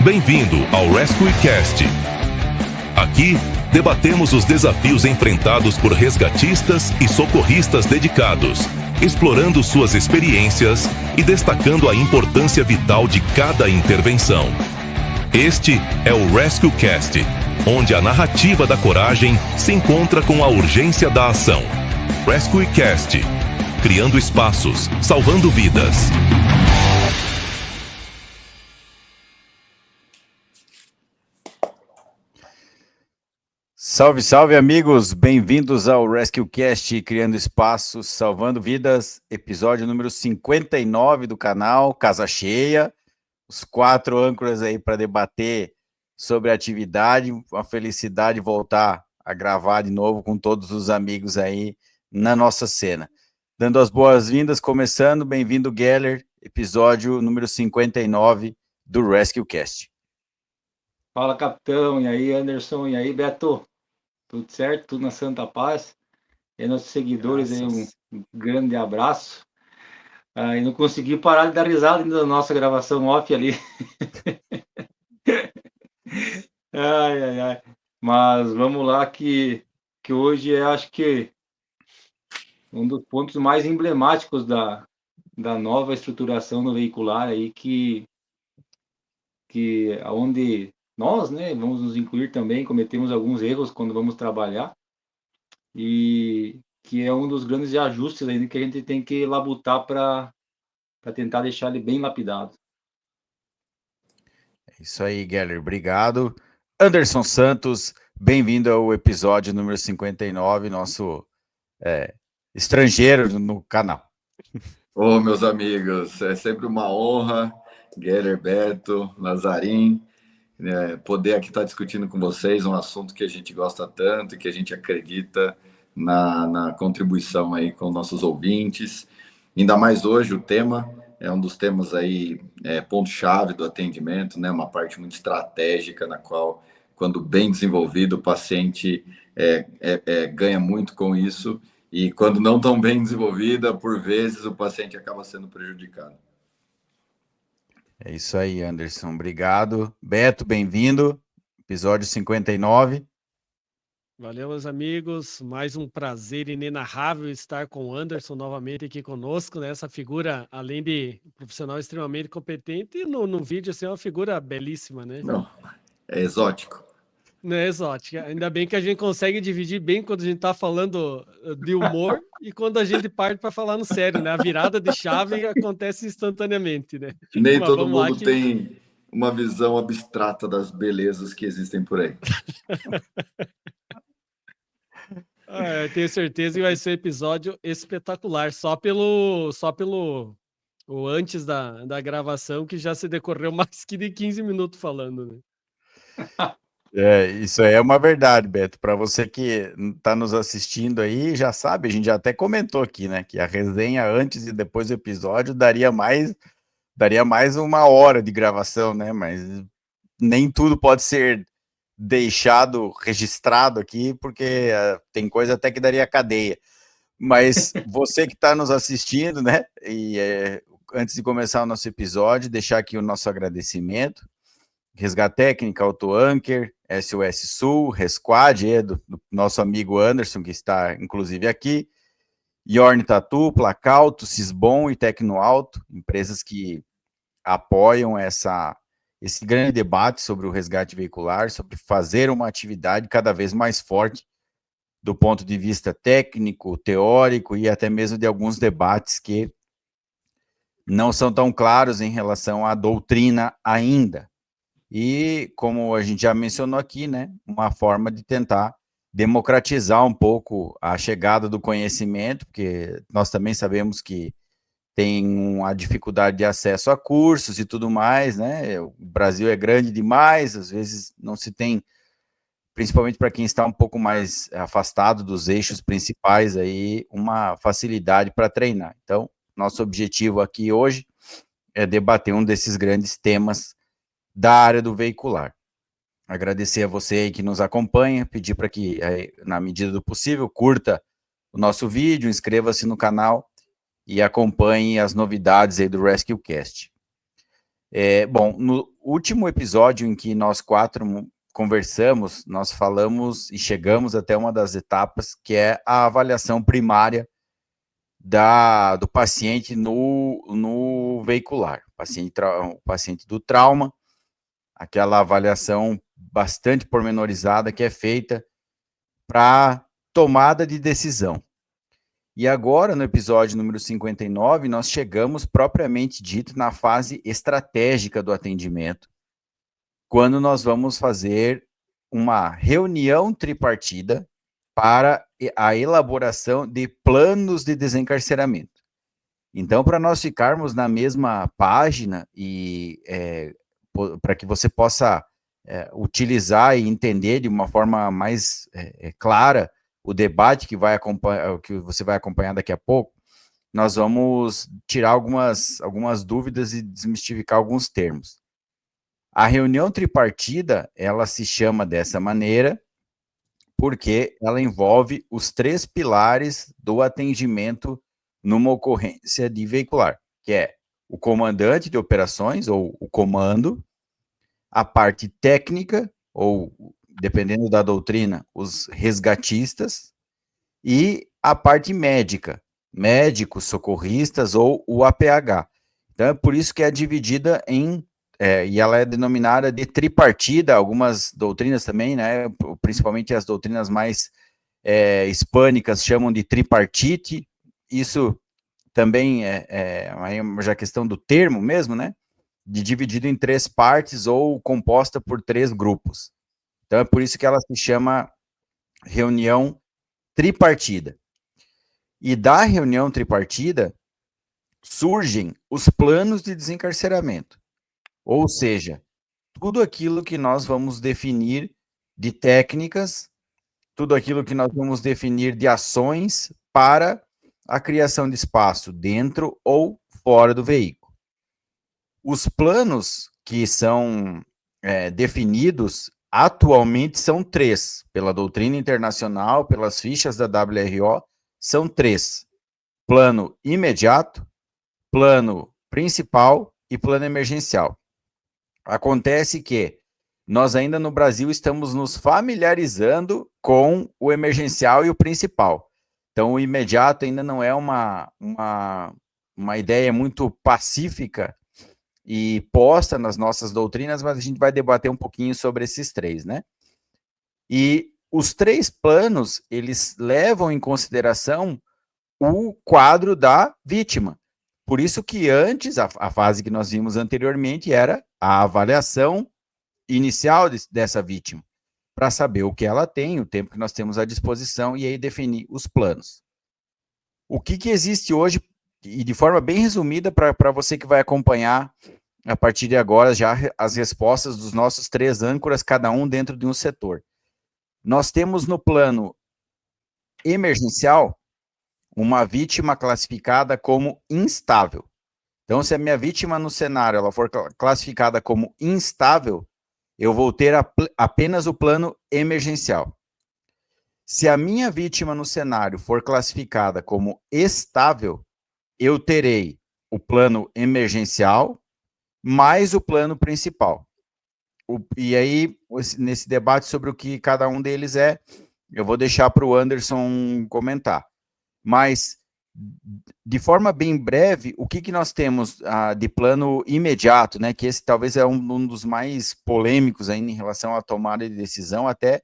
Bem-vindo ao RescueCast. Aqui, debatemos os desafios enfrentados por resgatistas e socorristas dedicados, explorando suas experiências e destacando a importância vital de cada intervenção. Este é o RescueCast, onde a narrativa da coragem se encontra com a urgência da ação. RescueCast, criando espaços, salvando vidas. Salve, salve, amigos! Bem-vindos ao RescueCast, Criando Espaços, Salvando Vidas, episódio número 59 do canal, casa cheia, os 4 âncoras aí para debater sobre a atividade, uma felicidade voltar a gravar de novo com todos os amigos aí na nossa cena. Dando as boas-vindas, começando, bem-vindo, Geller, episódio número 59 do RescueCast. Fala, capitão, e aí, Anderson, e aí, Beto? Tudo certo? Tudo na Santa Paz? E nossos seguidores aí, um grande abraço. E não consegui parar de dar risada ainda da nossa gravação off ali. Ai. Mas vamos lá que hoje acho que um dos pontos mais emblemáticos da nova estruturação no veicular aí, que onde nós, né, vamos nos incluir também, cometemos alguns erros quando vamos trabalhar, e que é um dos grandes ajustes ainda que a gente tem que labutar para tentar deixar ele bem lapidado. É isso aí, Geller, obrigado. Anderson Santos, bem-vindo ao episódio número 59, nosso estrangeiro no canal. Ô, meus amigos, é sempre uma honra, Geller, Beto, Lazarim, poder aqui estar discutindo com vocês um assunto que a gente gosta tanto e que a gente acredita na contribuição aí com nossos ouvintes. Ainda mais hoje, o tema é um dos temas aí, ponto-chave do atendimento, né? Uma parte muito estratégica na qual, quando bem desenvolvido, o paciente ganha muito com isso, e quando não tão bem desenvolvida, por vezes o paciente acaba sendo prejudicado. É isso aí, Anderson, obrigado. Beto, bem-vindo, episódio 59. Valeu, meus amigos, mais um prazer inenarrável estar com o Anderson novamente aqui conosco, né? Essa figura, além de profissional extremamente competente, e no vídeo, assim, é uma figura belíssima, né? Não, é exótico. Não é exótica. Ainda bem que a gente consegue dividir bem quando a gente tá falando de humor e quando a gente parte para falar no sério, né? A virada de chave acontece instantaneamente, né? Nem Mas todo vamos lá mundo tem uma visão abstrata das belezas que existem por aí. Eu tenho certeza que vai ser um episódio espetacular, só pelo o antes da gravação, que já se decorreu mais que de 15 minutos falando, né? Isso aí é uma verdade, Beto. Para você que está nos assistindo aí, já sabe, a gente já até comentou aqui, né? Que a resenha antes e depois do episódio daria mais 1 hora de gravação, né? Mas nem tudo pode ser deixado registrado aqui, porque tem coisa até que daria cadeia. Mas você que está nos assistindo, né? E antes de começar o nosso episódio, deixar aqui o nosso agradecimento. Resgatécnica, AutoAnker, SOS Sul, Resquad, do nosso amigo Anderson, que está inclusive aqui, Yorn Tatu, Placalto, Sisbom e Tecnoalto, empresas que apoiam esse grande debate sobre o resgate veicular, sobre fazer uma atividade cada vez mais forte do ponto de vista técnico, teórico e até mesmo de alguns debates que não são tão claros em relação à doutrina ainda. E, como a gente já mencionou aqui, né, uma forma de tentar democratizar um pouco a chegada do conhecimento, porque nós também sabemos que tem uma dificuldade de acesso a cursos e tudo mais, né? O Brasil é grande demais, às vezes não se tem, principalmente para quem está um pouco mais afastado dos eixos principais aí, uma facilidade para treinar. Então, nosso objetivo aqui hoje é debater um desses grandes temas da área do veicular. Agradecer a você aí que nos acompanha, pedir para que, na medida do possível, curta o nosso vídeo, inscreva-se no canal e acompanhe as novidades aí do RescueCast. Bom, no último episódio em que nós 4 conversamos, nós falamos e chegamos até uma das etapas, que é a avaliação primária do paciente no veicular, o paciente do trauma, aquela avaliação bastante pormenorizada que é feita para tomada de decisão. E agora, no episódio número 59, nós chegamos propriamente dito na fase estratégica do atendimento, quando nós vamos fazer uma reunião tripartida para a elaboração de planos de desencarceramento. Então, para nós ficarmos na mesma página e para que você possa utilizar e entender de uma forma mais clara o debate que você vai acompanhar daqui a pouco, nós vamos tirar algumas dúvidas e desmistificar alguns termos. A reunião tripartida, ela se chama dessa maneira porque ela envolve os 3 pilares do atendimento numa ocorrência de veicular, que é o comandante de operações, ou o comando, a parte técnica, ou, dependendo da doutrina, os resgatistas, e a parte médica, médicos, socorristas, ou o APH. Então, é por isso que é dividida e ela é denominada de tripartida, algumas doutrinas também, né, principalmente as doutrinas mais hispânicas chamam de tripartite, isso também é já questão do termo mesmo, né, de dividido em 3 partes ou composta por 3 grupos. Então, é por isso que ela se chama reunião tripartida. E da reunião tripartida surgem os planos de desencarceramento. Ou seja, tudo aquilo que nós vamos definir de técnicas, tudo aquilo que nós vamos definir de ações para a criação de espaço dentro ou fora do veículo. Os planos que são definidos atualmente são 3, pela doutrina internacional, pelas fichas da WRO, são 3. Plano imediato, plano principal e plano emergencial. Acontece que nós ainda no Brasil estamos nos familiarizando com o emergencial e o principal. Então, o imediato ainda não é uma ideia muito pacífica e posta nas nossas doutrinas, mas a gente vai debater um pouquinho sobre esses 3, né? E os 3 planos, eles levam em consideração o quadro da vítima. Por isso que antes, a fase que nós vimos anteriormente era a avaliação inicial dessa vítima, para saber o que ela tem, o tempo que nós temos à disposição, e aí definir os planos. O que existe hoje, e de forma bem resumida, para você que vai acompanhar a partir de agora já as respostas dos nossos 3 âncoras, cada um dentro de um setor. Nós temos no plano emergencial uma vítima classificada como instável. Então, se a minha vítima no cenário ela for classificada como instável, eu vou ter apenas o plano emergencial. Se a minha vítima no cenário for classificada como estável, eu terei o plano emergencial mais o plano principal. E aí, nesse debate sobre o que cada um deles é, eu vou deixar para o Anderson comentar. Mas, de forma bem breve, o que nós temos de plano imediato, né? Que esse talvez é um dos mais polêmicos ainda em relação à tomada de decisão, até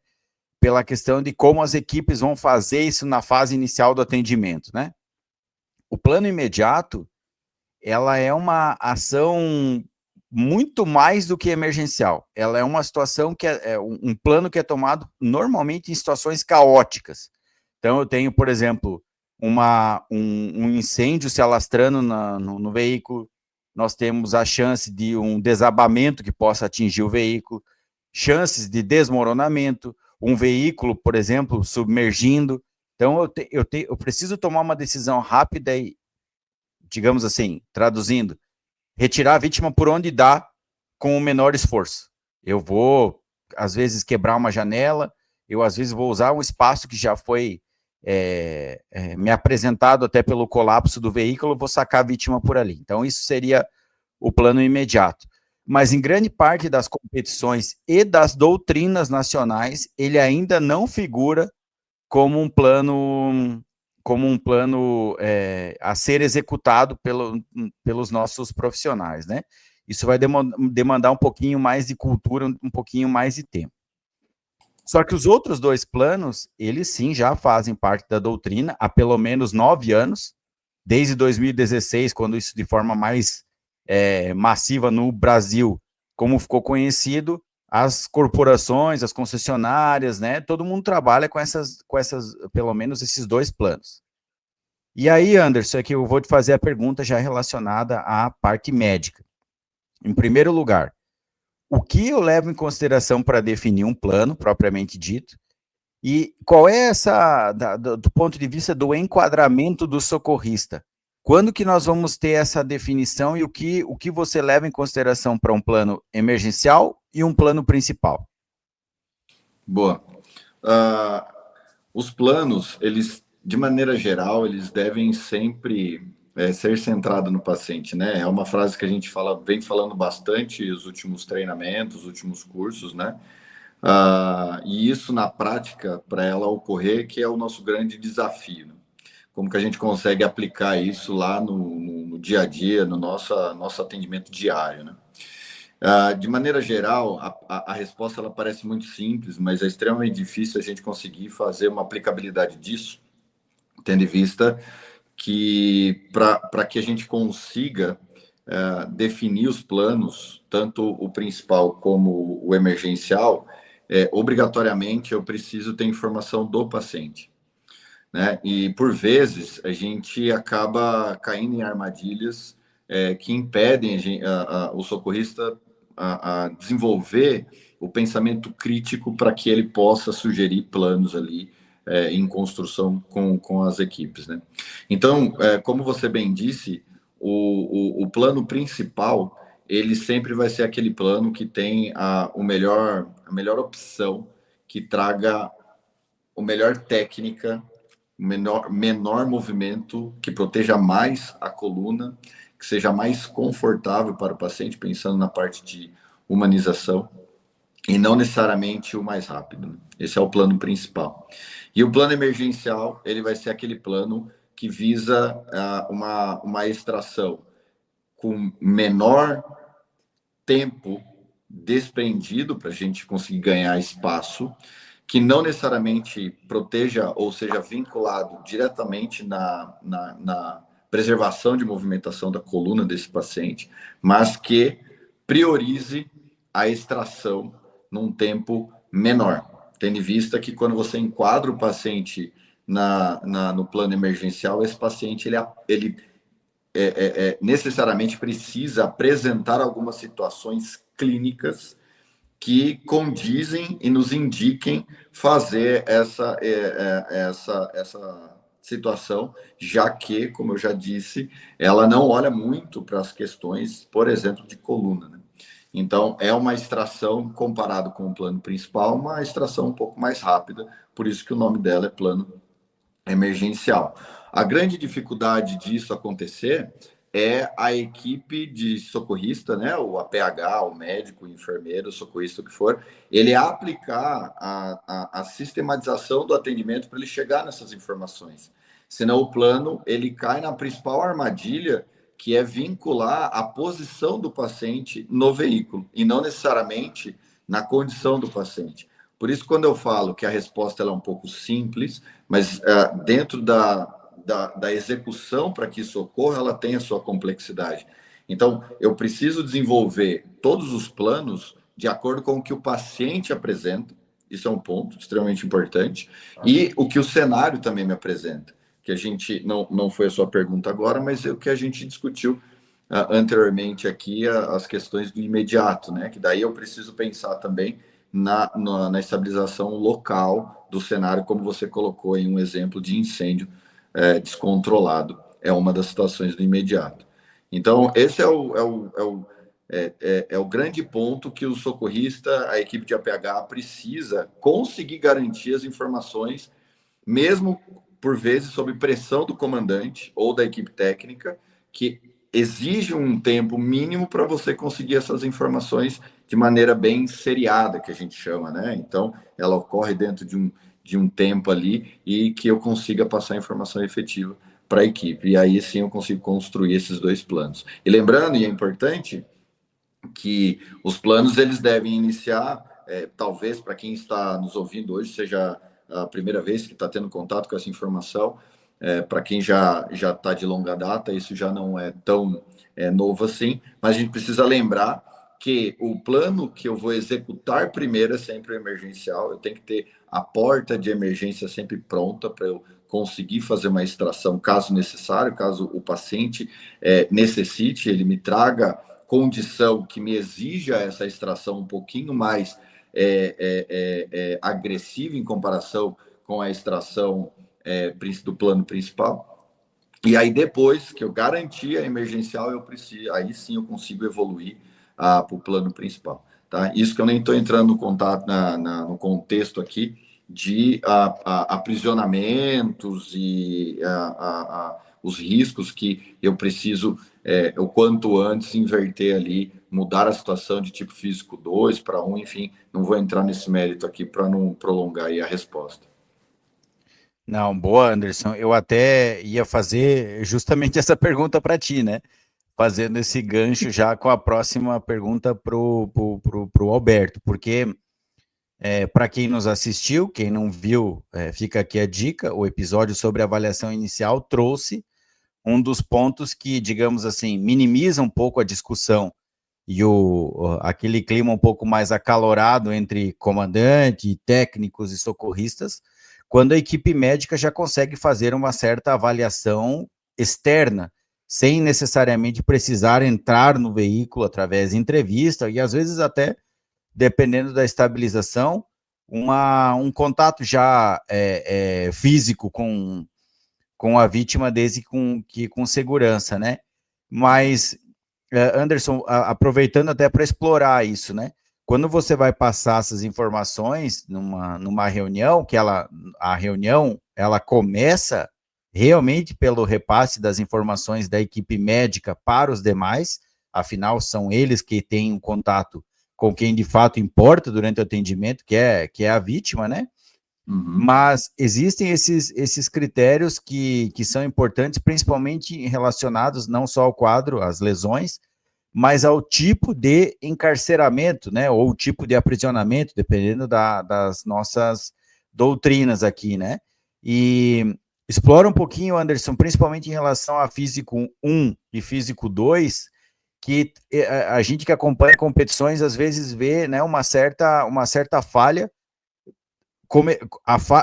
pela questão de como as equipes vão fazer isso na fase inicial do atendimento, né? O plano imediato, ela é uma ação muito mais do que emergencial. Ela é uma situação que é um plano que é tomado normalmente em situações caóticas. Então, eu tenho, por exemplo, um incêndio se alastrando no veículo, nós temos a chance de um desabamento que possa atingir o veículo, chances de desmoronamento, um veículo, por exemplo, submergindo. Então, eu preciso tomar uma decisão rápida e, digamos assim, traduzindo, retirar a vítima por onde dá com o menor esforço. Eu vou, às vezes, quebrar uma janela, eu, às vezes, vou usar um espaço que já foi me apresentado até pelo colapso do veículo, vou sacar a vítima por ali. Então, isso seria o plano imediato. mas em grande parte das competições e das doutrinas nacionais, ele ainda não figura como um plano a ser executado pelos nossos profissionais, né? Isso vai demandar um pouquinho mais de cultura, um pouquinho mais de tempo. Só que os outros 2 planos, eles sim já fazem parte da doutrina há pelo menos 9 anos, desde 2016, quando isso de forma mais massiva no Brasil, como ficou conhecido, as corporações, as concessionárias, né? Todo mundo trabalha com essas, pelo menos esses 2 planos. E aí, Anderson, é que eu vou te fazer a pergunta já relacionada à parte médica. Em primeiro lugar, o que eu levo em consideração para definir um plano, propriamente dito, e qual é do ponto de vista do enquadramento do socorrista? Quando que nós vamos ter essa definição e o que você leva em consideração para um plano emergencial e um plano principal? Boa. Os planos, eles, de maneira geral, eles devem sempre ser centrados no paciente, né? É uma frase que a gente vem falando bastante nos últimos treinamentos, os últimos cursos, né? E isso, na prática, para ela ocorrer, que é o nosso grande desafio. Né? Como que a gente consegue aplicar isso lá no dia a dia, no nosso atendimento diário, né? De maneira geral, a resposta ela parece muito simples, mas é extremamente difícil a gente conseguir fazer uma aplicabilidade disso, tendo em vista que para que a gente consiga definir os planos, tanto o principal como o emergencial, obrigatoriamente eu preciso ter informação do paciente. Né? E, por vezes, a gente acaba caindo em armadilhas que impedem o socorrista a desenvolver o pensamento crítico para que ele possa sugerir planos ali em construção com as equipes. Né? Então, como você bem disse, o plano principal, ele sempre vai ser aquele plano que tem a melhor opção, que traga a melhor técnica, menor movimento, que proteja mais a coluna, que seja mais confortável para o paciente, pensando na parte de humanização, e não necessariamente o mais rápido. Esse é o plano principal. E o plano emergencial, ele vai ser aquele plano que visa uma extração com menor tempo desprendido para a gente conseguir ganhar espaço, que não necessariamente proteja ou seja vinculado diretamente na preservação de movimentação da coluna desse paciente, mas que priorize a extração num tempo menor, tendo em vista que quando você enquadra o paciente no plano emergencial, esse paciente ele necessariamente precisa apresentar algumas situações clínicas que condizem e nos indiquem fazer essa situação, já que, como eu já disse, ela não olha muito para as questões, por exemplo, de coluna. Né? Então, é uma extração, comparado com o plano principal, uma extração um pouco mais rápida, por isso que o nome dela é plano emergencial. A grande dificuldade disso acontecer é a equipe de socorrista, né, o APH, o médico, o enfermeiro, o socorrista, o que for, ele aplicar a sistematização do atendimento para ele chegar nessas informações. Senão o plano, ele cai na principal armadilha, que é vincular a posição do paciente no veículo, e não necessariamente na condição do paciente. Por isso, quando eu falo que a resposta ela é um pouco simples, mas dentro da execução para que isso ocorra, ela tem a sua complexidade. Então, eu preciso desenvolver todos os planos de acordo com o que o paciente apresenta, isso é um ponto extremamente importante, e o que o cenário também me apresenta, que a gente, não foi a sua pergunta agora, mas é o que a gente discutiu anteriormente aqui, as questões do imediato, né? Que daí eu preciso pensar também na estabilização local do cenário, como você colocou em um exemplo de incêndio descontrolado, é uma das situações do imediato. Então, esse é o grande ponto que o socorrista, a equipe de APH, precisa conseguir garantir as informações, mesmo por vezes sob pressão do comandante ou da equipe técnica, que exige um tempo mínimo para você conseguir essas informações de maneira bem seriada, que a gente chama, né? Então, ela ocorre dentro de um tempo ali e que eu consiga passar a informação efetiva para a equipe. E aí sim eu consigo construir esses dois planos. E lembrando, e é importante, que os planos eles devem iniciar, talvez para quem está nos ouvindo hoje seja a primeira vez que está tendo contato com essa informação, para quem já está de longa data, isso já não é tão novo assim, mas a gente precisa lembrar que o plano que eu vou executar primeiro é sempre o emergencial. Eu tenho que ter a porta de emergência sempre pronta para eu conseguir fazer uma extração caso necessário, caso o paciente necessite, ele me traga condição que me exija essa extração um pouquinho mais agressiva em comparação com a extração do plano principal. E aí, depois que eu garantir a emergencial, aí sim eu consigo evoluir para o plano principal. Tá? Isso que eu nem estou entrando no contato no contexto aqui de aprisionamentos e os riscos que eu preciso, o quanto antes, inverter ali, mudar a situação de tipo físico 2 para 1, enfim, não vou entrar nesse mérito aqui para não prolongar aí a resposta. Não, boa, Anderson. Eu até ia fazer justamente essa pergunta para ti, né? Fazendo esse gancho já com a próxima pergunta pro Alberto, porque para quem nos assistiu, quem não viu, fica aqui a dica, o episódio sobre avaliação inicial trouxe um dos pontos que, digamos assim, minimiza um pouco a discussão e aquele clima um pouco mais acalorado entre comandante, técnicos e socorristas, quando a equipe médica já consegue fazer uma certa avaliação externa, sem necessariamente precisar entrar no veículo através de entrevista, e às vezes até, dependendo da estabilização, um contato já físico com a vítima, desde com segurança, né? Mas, Anderson, aproveitando até para explorar isso, né? Quando você vai passar essas informações numa reunião, a reunião ela começa realmente pelo repasse das informações da equipe médica para os demais, afinal são eles que têm um contato com quem de fato importa durante o atendimento, que é a vítima, né? Uhum. Mas existem esses critérios que são importantes, principalmente relacionados não só ao quadro, às lesões, mas ao tipo de encarceramento, né, ou tipo de aprisionamento, dependendo das nossas doutrinas aqui, né? E explora um pouquinho, Anderson, principalmente em relação a físico 1 e físico 2, que a gente que acompanha competições às vezes vê, né, uma certa falha,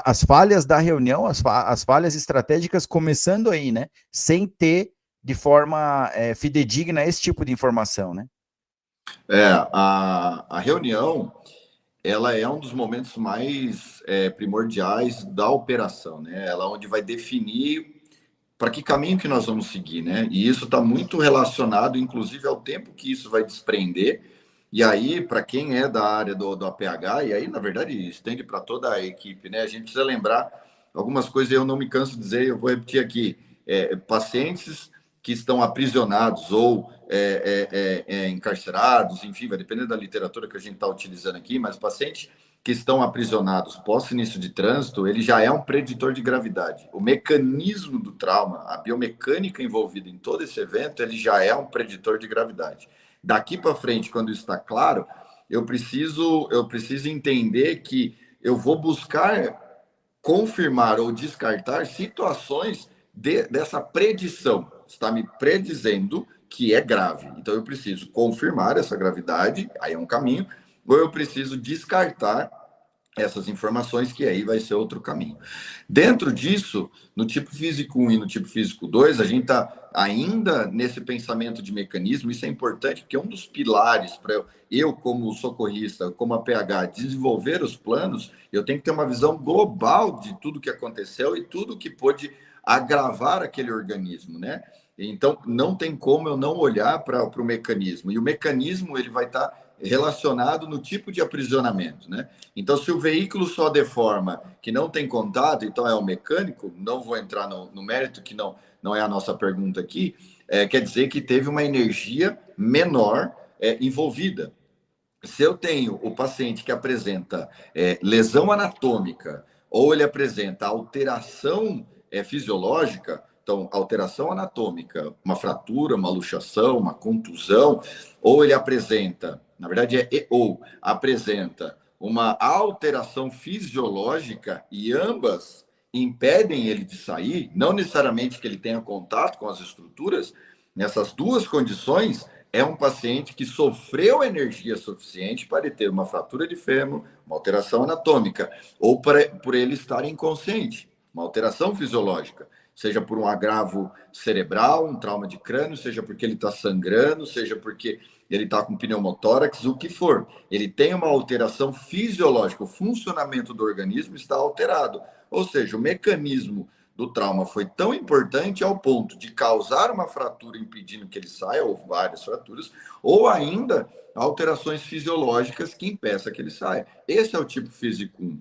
as falhas da reunião, as falhas estratégicas começando aí, né, sem ter de forma fidedigna esse tipo de informação, né? A reunião, ela é um dos momentos mais primordiais da operação, né? Ela é onde vai definir para que caminho que nós vamos seguir, né? E isso está muito relacionado, inclusive, ao tempo que isso vai desprender. E aí, para quem é da área do APH, e aí, na verdade, estende para toda a equipe, né? A gente precisa lembrar algumas coisas, eu não me canso de dizer, eu vou repetir aqui. Pacientes que estão aprisionados ou encarcerados, enfim, vai depender da literatura que a gente está utilizando aqui, mas pacientes que estão aprisionados pós-início de trânsito, ele já é um preditor de gravidade. O mecanismo do trauma, a biomecânica envolvida em todo esse evento, ele já é um preditor de gravidade. Daqui para frente, quando isso está claro, eu preciso entender que eu vou buscar confirmar ou descartar situações dessa predição. Está me predizendo que é grave. Então, eu preciso confirmar essa gravidade, aí é um caminho, ou eu preciso descartar essas informações, que aí vai ser outro caminho. Dentro disso, no tipo físico 1 e no tipo físico 2, a gente está ainda nesse pensamento de mecanismo. Isso é importante, porque é um dos pilares para eu, como socorrista, como APH, desenvolver os planos. Eu tenho que ter uma visão global de tudo que aconteceu e tudo que pode agravar aquele organismo, né? Então, não tem como eu não olhar para o mecanismo. E o mecanismo, ele vai estar relacionado no tipo de aprisionamento, né? Então, se o veículo só deforma, que não tem contato, então é o mecânico, não vou entrar no mérito, que não é a nossa pergunta aqui, quer dizer que teve uma energia menor envolvida. Se eu tenho o paciente que apresenta lesão anatômica ou ele apresenta alteração fisiológica, então, alteração anatômica, uma fratura, uma luxação, uma contusão, ou ele apresenta, na verdade apresenta uma alteração fisiológica e ambas impedem ele de sair, não necessariamente que ele tenha contato com as estruturas, nessas duas condições, é um paciente que sofreu energia suficiente para ele ter uma fratura de fêmur, uma alteração anatômica, ou por ele estar inconsciente, uma alteração fisiológica, seja por um agravo cerebral, um trauma de crânio, seja porque ele está sangrando, seja porque ele está com pneumotórax, o que for. Ele tem uma alteração fisiológica, o funcionamento do organismo está alterado. Ou seja, o mecanismo do trauma foi tão importante ao ponto de causar uma fratura impedindo que ele saia, ou várias fraturas, ou ainda alterações fisiológicas que impeçam que ele saia. Esse é o tipo físico 1.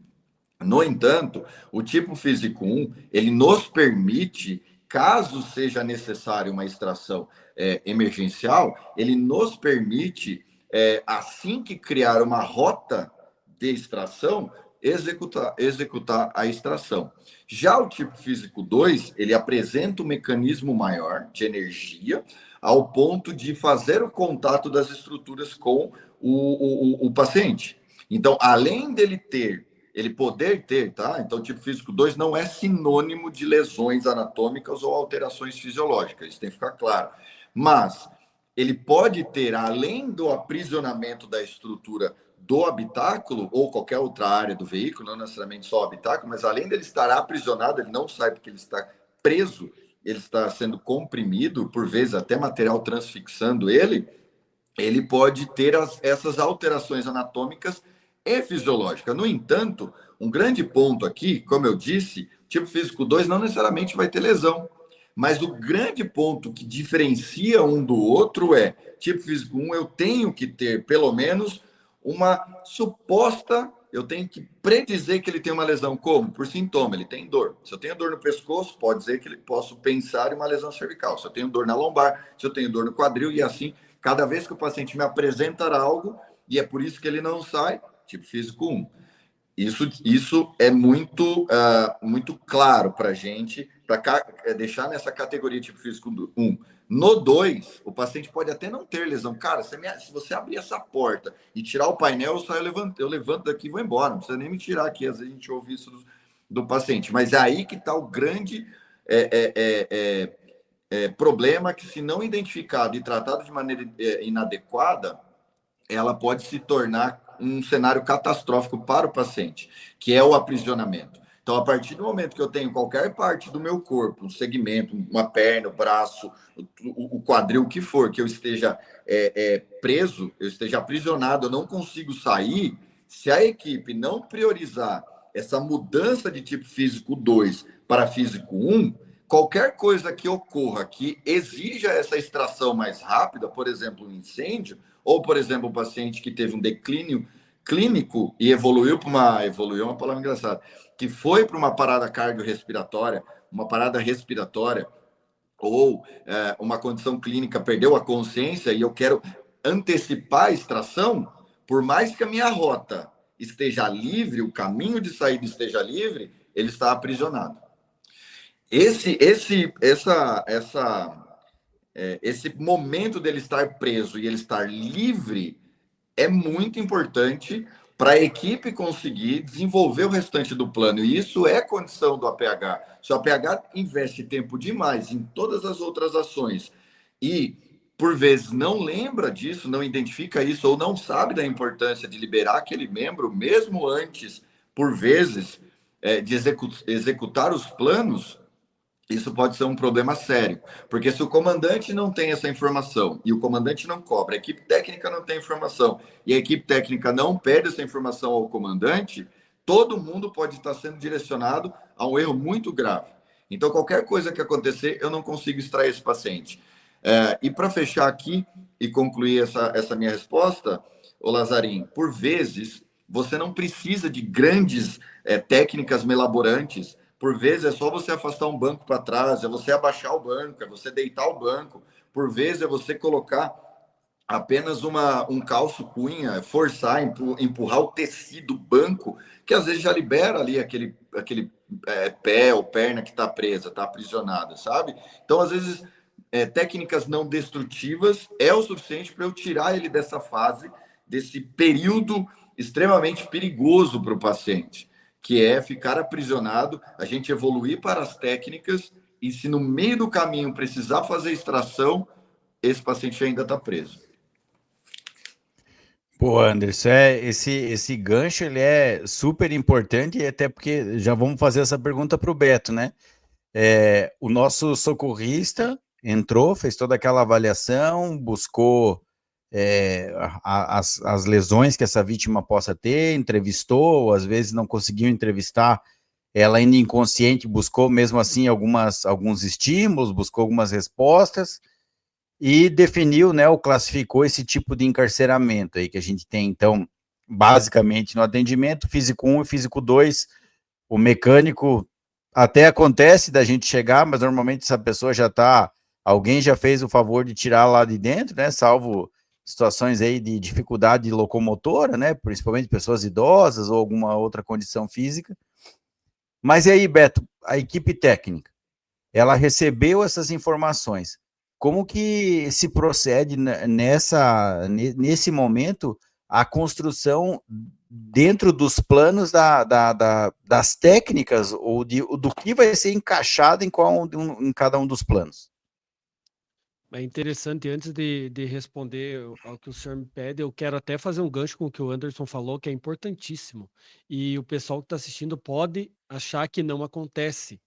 No entanto, o tipo físico 1, ele nos permite, caso seja necessário uma extração emergencial, ele nos permite, assim que criar uma rota de extração, executar a extração. Já o tipo físico 2, ele apresenta um mecanismo maior de energia, ao ponto de fazer o contato das estruturas com o paciente. Então, além dele poder ter, tá? Então, tipo físico 2 não é sinônimo de lesões anatômicas ou alterações fisiológicas, isso tem que ficar claro. Mas ele pode ter, além do aprisionamento da estrutura do habitáculo ou qualquer outra área do veículo, não necessariamente só o habitáculo, mas além dele estar aprisionado, ele não sai porque ele está preso, ele está sendo comprimido, por vezes até material transfixando ele pode ter essas alterações anatômicas e fisiológica. No entanto, um grande ponto aqui, como eu disse, tipo físico 2 não necessariamente vai ter lesão, mas o grande ponto que diferencia um do outro é, tipo físico 1, eu tenho que ter pelo menos uma suposta, eu tenho que predizer que ele tem uma lesão. Como? Por sintoma, ele tem dor. Se eu tenho dor no pescoço, pode dizer que ele posso pensar em uma lesão cervical. Se eu tenho dor na lombar, se eu tenho dor no quadril, e assim, cada vez que o paciente me apresentar algo, e é por isso que ele não sai, tipo físico 1. Isso é muito claro para a gente, para deixar nessa categoria tipo físico 1. No 2, o paciente pode até não ter lesão. Cara, se você abrir essa porta e tirar o painel, eu levanto daqui e vou embora. Não precisa nem me tirar aqui. Às vezes a gente ouve isso do paciente. Mas é aí que está o grande problema, que se não identificado e tratado de maneira inadequada, ela pode se tornar um cenário catastrófico para o paciente, que é o aprisionamento. Então, a partir do momento que eu tenho qualquer parte do meu corpo, um segmento, uma perna, o braço, o quadril, o que for, que eu esteja preso, eu esteja aprisionado, eu não consigo sair, se a equipe não priorizar essa mudança de tipo físico 2 para físico 1, qualquer coisa que ocorra que exija essa extração mais rápida, por exemplo, um incêndio, ou, por exemplo, um paciente que teve um declínio clínico e evoluiu é uma palavra engraçada, que foi para uma parada cardiorrespiratória, uma parada respiratória, ou uma condição clínica, perdeu a consciência e eu quero antecipar a extração, por mais que a minha rota esteja livre, o caminho de saída esteja livre, ele está aprisionado. Esse momento dele estar preso e ele estar livre é muito importante para a equipe conseguir desenvolver o restante do plano. E isso é condição do APH. Se o APH investe tempo demais em todas as outras ações e, por vezes, não lembra disso, não identifica isso ou não sabe da importância de liberar aquele membro, mesmo antes, por vezes, de executar os planos, isso pode ser um problema sério, porque se o comandante não tem essa informação e o comandante não cobra, a equipe técnica não tem informação e a equipe técnica não pede essa informação ao comandante, todo mundo pode estar sendo direcionado a um erro muito grave. Então, qualquer coisa que acontecer, eu não consigo extrair esse paciente. E para fechar aqui e concluir essa minha resposta, ô Lazarim, por vezes, você não precisa de grandes técnicas melaborantes. Por vezes é só você afastar um banco para trás, é você abaixar o banco, é você deitar o banco, por vezes, é você colocar apenas um calço cunha, forçar, empurrar o tecido banco, que às vezes já libera ali aquele pé ou perna que está presa, está aprisionada, sabe? Então, às vezes, técnicas não destrutivas é o suficiente para eu tirar ele dessa fase, desse período extremamente perigoso para o paciente, que é ficar aprisionado, a gente evoluir para as técnicas, e se no meio do caminho precisar fazer extração, esse paciente ainda está preso. Pô, Anderson, esse gancho ele é super importante, e até porque já vamos fazer essa pergunta para o Beto, né? O nosso socorrista entrou, fez toda aquela avaliação, buscou as lesões que essa vítima possa ter, entrevistou, às vezes não conseguiu entrevistar, ela ainda inconsciente buscou mesmo assim alguns estímulos, buscou algumas respostas, e definiu, né, ou classificou esse tipo de encarceramento aí que a gente tem, então, basicamente no atendimento, físico 1 e físico 2, o mecânico até acontece da gente chegar, mas normalmente essa pessoa alguém já fez o favor de tirar lá de dentro, né, salvo situações aí de dificuldade locomotora, né, principalmente pessoas idosas ou alguma outra condição física. Mas e aí, Beto, a equipe técnica, ela recebeu essas informações, como que se procede nesse momento a construção dentro dos planos das técnicas ou do que vai ser encaixado em cada um dos planos? É interessante, antes de responder ao que o senhor me pede, eu quero até fazer um gancho com o que o Anderson falou, que é importantíssimo. E o pessoal que está assistindo pode achar que não acontece,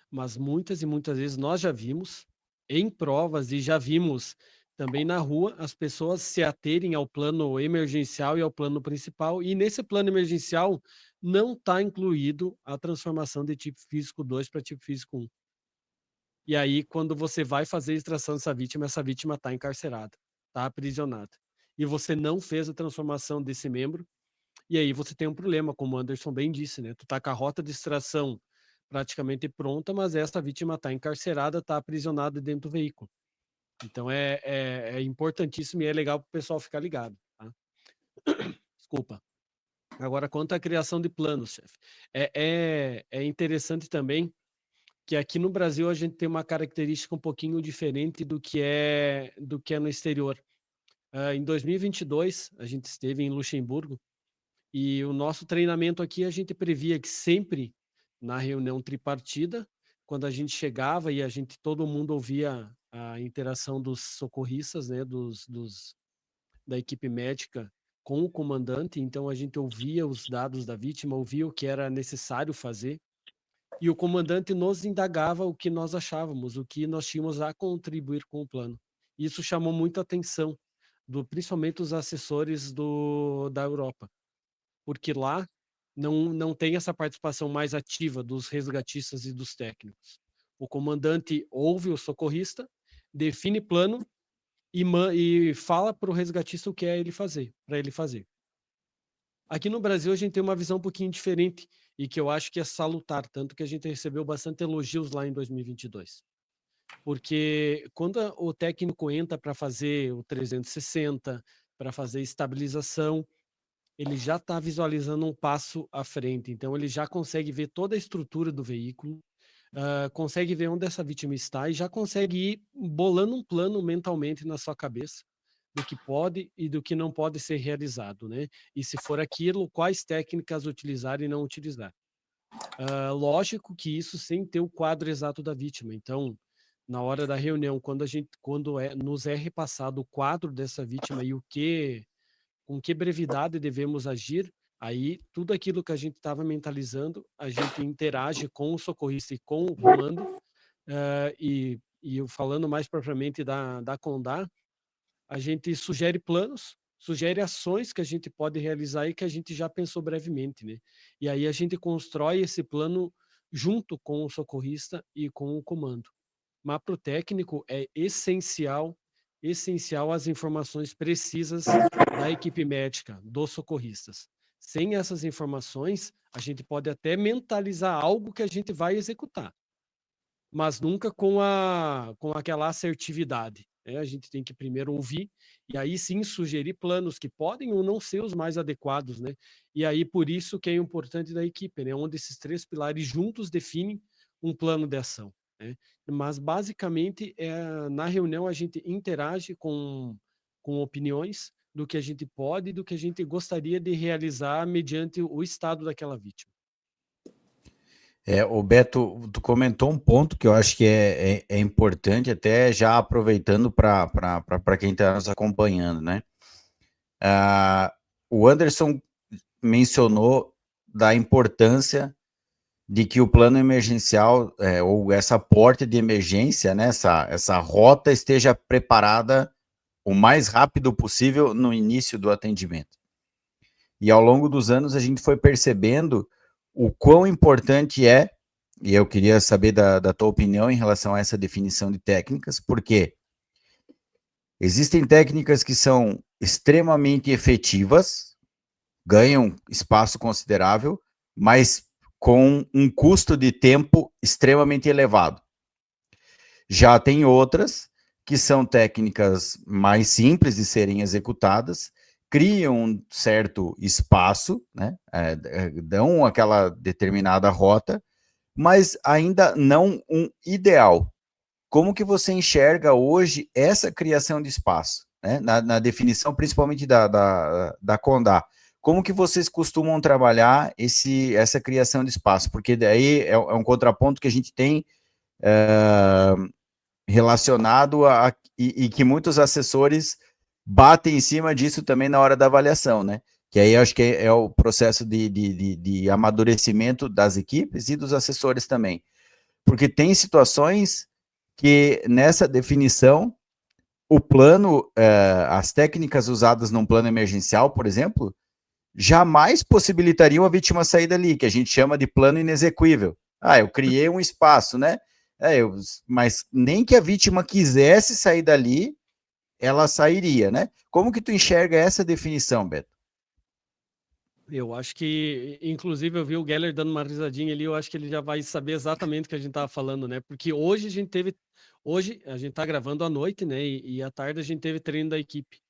mas muitas e muitas vezes nós já vimos em provas e já vimos também na rua as pessoas se aterem ao plano emergencial e ao plano principal, e nesse plano emergencial não está incluído a transformação de tipo físico 2 para tipo físico 1. E aí, quando você vai fazer a extração dessa vítima, essa vítima está encarcerada, está aprisionada. E você não fez a transformação desse membro, e aí você tem um problema, como o Anderson bem disse, né? Tu tá com a rota de extração praticamente pronta, mas essa vítima está encarcerada, está aprisionada dentro do veículo. Então é importantíssimo e é legal para o pessoal ficar ligado. Tá? Desculpa. Agora, quanto à criação de planos, chefe, é interessante também que aqui no Brasil a gente tem uma característica um pouquinho diferente do que é no exterior. Em 2022, a gente esteve em Luxemburgo, e o nosso treinamento aqui, a gente previa que sempre na reunião tripartida, quando a gente chegava e todo mundo ouvia a interação dos socorristas, né, da equipe médica com o comandante, então a gente ouvia os dados da vítima, ouvia o que era necessário fazer, e o comandante nos indagava o que nós achávamos, o que nós tínhamos a contribuir com o plano. Isso chamou muita atenção, principalmente dos assessores da Europa, porque lá não tem essa participação mais ativa dos resgatistas e dos técnicos. O comandante ouve o socorrista, define plano e fala para o resgatista o que é para ele fazer. Aqui no Brasil a gente tem uma visão um pouquinho diferente e que eu acho que é salutar, tanto que a gente recebeu bastante elogios lá em 2022. Porque quando o técnico entra para fazer o 360, para fazer estabilização, ele já está visualizando um passo à frente. Então, ele já consegue ver toda a estrutura do veículo, consegue ver onde essa vítima está e já consegue ir bolando um plano mentalmente na sua cabeça do que pode e do que não pode ser realizado, né? E se for aquilo, quais técnicas utilizar e não utilizar. Lógico que isso sem ter o quadro exato da vítima. Então, na hora da reunião, nos é repassado o quadro dessa vítima e com que brevidade devemos agir, aí tudo aquilo que a gente estava mentalizando, a gente interage com o socorrista e com o comando, e eu falando mais propriamente da Condá, a gente sugere planos, sugere ações que a gente pode realizar e que a gente já pensou brevemente, né? E aí a gente constrói esse plano junto com o socorrista e com o comando. Mas para o técnico é essencial as informações precisas da equipe médica, dos socorristas. Sem essas informações, a gente pode até mentalizar algo que a gente vai executar, mas nunca com aquela assertividade. A gente tem que primeiro ouvir e aí sim sugerir planos que podem ou não ser os mais adequados, né? E aí por isso que é importante da equipe, né? Onde esses 3 pilares juntos definem um plano de ação, né? Mas basicamente na reunião a gente interage com opiniões do que a gente pode e do que a gente gostaria de realizar mediante o estado daquela vítima. O Beto, tu comentou um ponto que eu acho que é importante, até já aproveitando para quem está nos acompanhando, né? O Anderson mencionou da importância de que o plano emergencial, ou essa porta de emergência, né, essa rota esteja preparada o mais rápido possível no início do atendimento. E ao longo dos anos a gente foi percebendo o quão importante é, e eu queria saber da tua opinião em relação a essa definição de técnicas, porque existem técnicas que são extremamente efetivas, ganham espaço considerável, mas com um custo de tempo extremamente elevado. Já tem outras que são técnicas mais simples de serem executadas, criam um certo espaço, né, dão aquela determinada rota, mas ainda não um ideal. Como que você enxerga hoje essa criação de espaço, né, na definição principalmente da Condá? Como que vocês costumam trabalhar essa criação de espaço? Porque daí é um contraponto que a gente tem relacionado e que muitos assessores batem em cima disso também na hora da avaliação, né? Que aí eu acho que é o processo de amadurecimento das equipes e dos assessores também. Porque tem situações que nessa definição, o plano, as técnicas usadas num plano emergencial, por exemplo, jamais possibilitariam a vítima sair dali, que a gente chama de plano inexequível. Eu criei um espaço, né? Mas nem que a vítima quisesse sair dali, ela sairia, né? Como que tu enxerga essa definição, Beto? Eu acho que, inclusive, eu vi o Geller dando uma risadinha ali, eu acho que ele já vai saber exatamente o que a gente estava falando, né? Porque hoje a gente está gravando à noite, né? E à tarde a gente teve treino da equipe.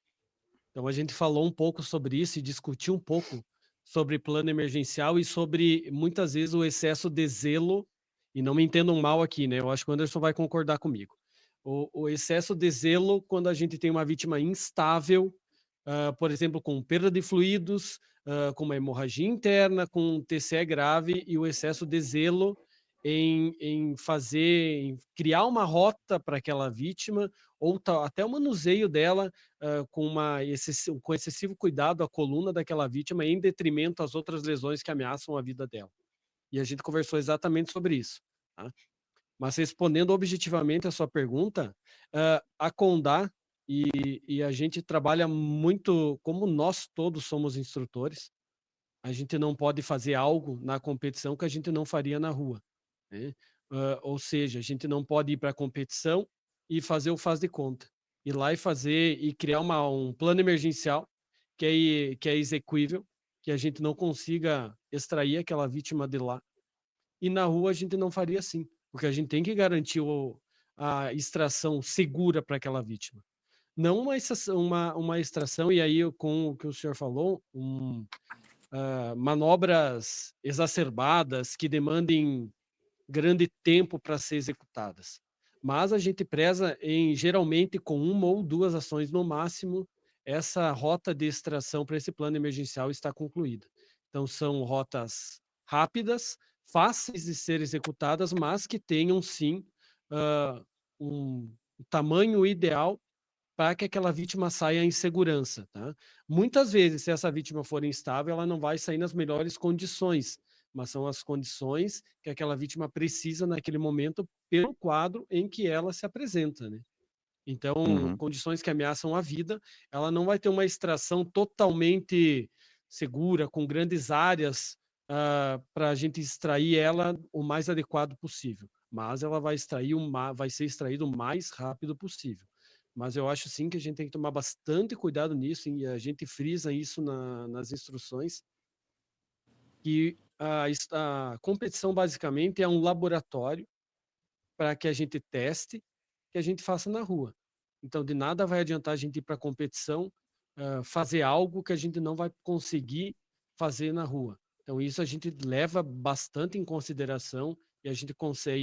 Então a gente falou um pouco sobre isso e discutiu um pouco sobre plano emergencial e sobre, muitas vezes, o excesso de zelo, e não me entendam mal aqui, né? Eu acho que o Anderson vai concordar comigo. O excesso de zelo quando a gente tem uma vítima instável, por exemplo, com perda de fluidos, com uma hemorragia interna, com um TCE grave e o excesso de zelo em criar uma rota para aquela vítima ou até o manuseio dela com excessivo cuidado à coluna daquela vítima em detrimento às outras lesões que ameaçam a vida dela. E a gente conversou exatamente sobre isso. Tá? Mas respondendo objetivamente a sua pergunta, a Condá e a gente trabalha muito, como nós todos somos instrutores, a gente não pode fazer algo na competição que a gente não faria na rua. Né? Ou seja, a gente não pode ir para a competição e fazer o faz de conta. Ir lá e criar um plano emergencial que é exequível, que a gente não consiga extrair aquela vítima de lá. E na rua a gente não faria assim, porque a gente tem que garantir a extração segura para aquela vítima. Não uma extração, e aí com o que o senhor falou, manobras exacerbadas que demandem grande tempo para ser executadas. Mas a gente preza geralmente, com uma ou duas ações no máximo, essa rota de extração para esse plano emergencial está concluída. Então, são rotas rápidas, fáceis de ser executadas, mas que tenham, sim, um tamanho ideal para que aquela vítima saia em segurança. Tá? Muitas vezes, se essa vítima for instável, ela não vai sair nas melhores condições, mas são as condições que aquela vítima precisa naquele momento pelo quadro em que ela se apresenta. Né? Então, condições que ameaçam a vida, ela não vai ter uma extração totalmente segura, com grandes áreas para a gente extrair ela o mais adequado possível. Mas ela vai ser extraída o mais rápido possível. Mas eu acho sim que a gente tem que tomar bastante cuidado nisso, e a gente frisa isso nas instruções, que a competição basicamente é um laboratório para que a gente teste, que a gente faça na rua. Então, de nada vai adiantar a gente ir para a competição, fazer algo que a gente não vai conseguir fazer na rua. Então, isso a gente leva bastante em consideração e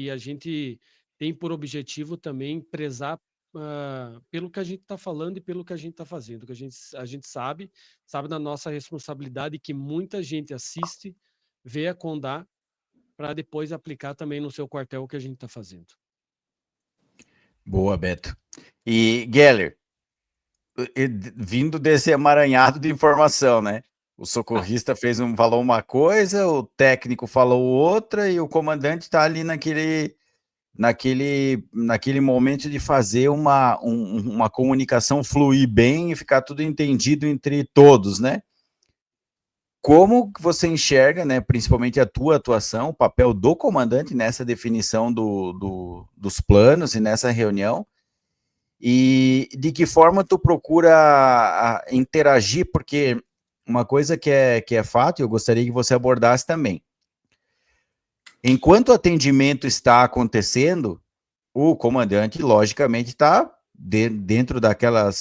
a gente tem por objetivo também prezar pelo que a gente está falando e pelo que a gente está fazendo. Que a gente sabe da nossa responsabilidade que muita gente assiste, vê a Condá, para depois aplicar também no seu quartel o que a gente está fazendo. Boa, Beto. E, Geller, vindo desse emaranhado de informação, né? O socorrista falou uma coisa, o técnico falou outra, e o comandante está ali naquele momento de fazer uma comunicação fluir bem e ficar tudo entendido entre todos, né? Como você enxerga, né, principalmente a tua atuação, o papel do comandante nessa definição dos planos e nessa reunião, e de que forma tu procura interagir, porque uma coisa que é fato, e eu gostaria que você abordasse também. Enquanto o atendimento está acontecendo, o comandante, logicamente, está dentro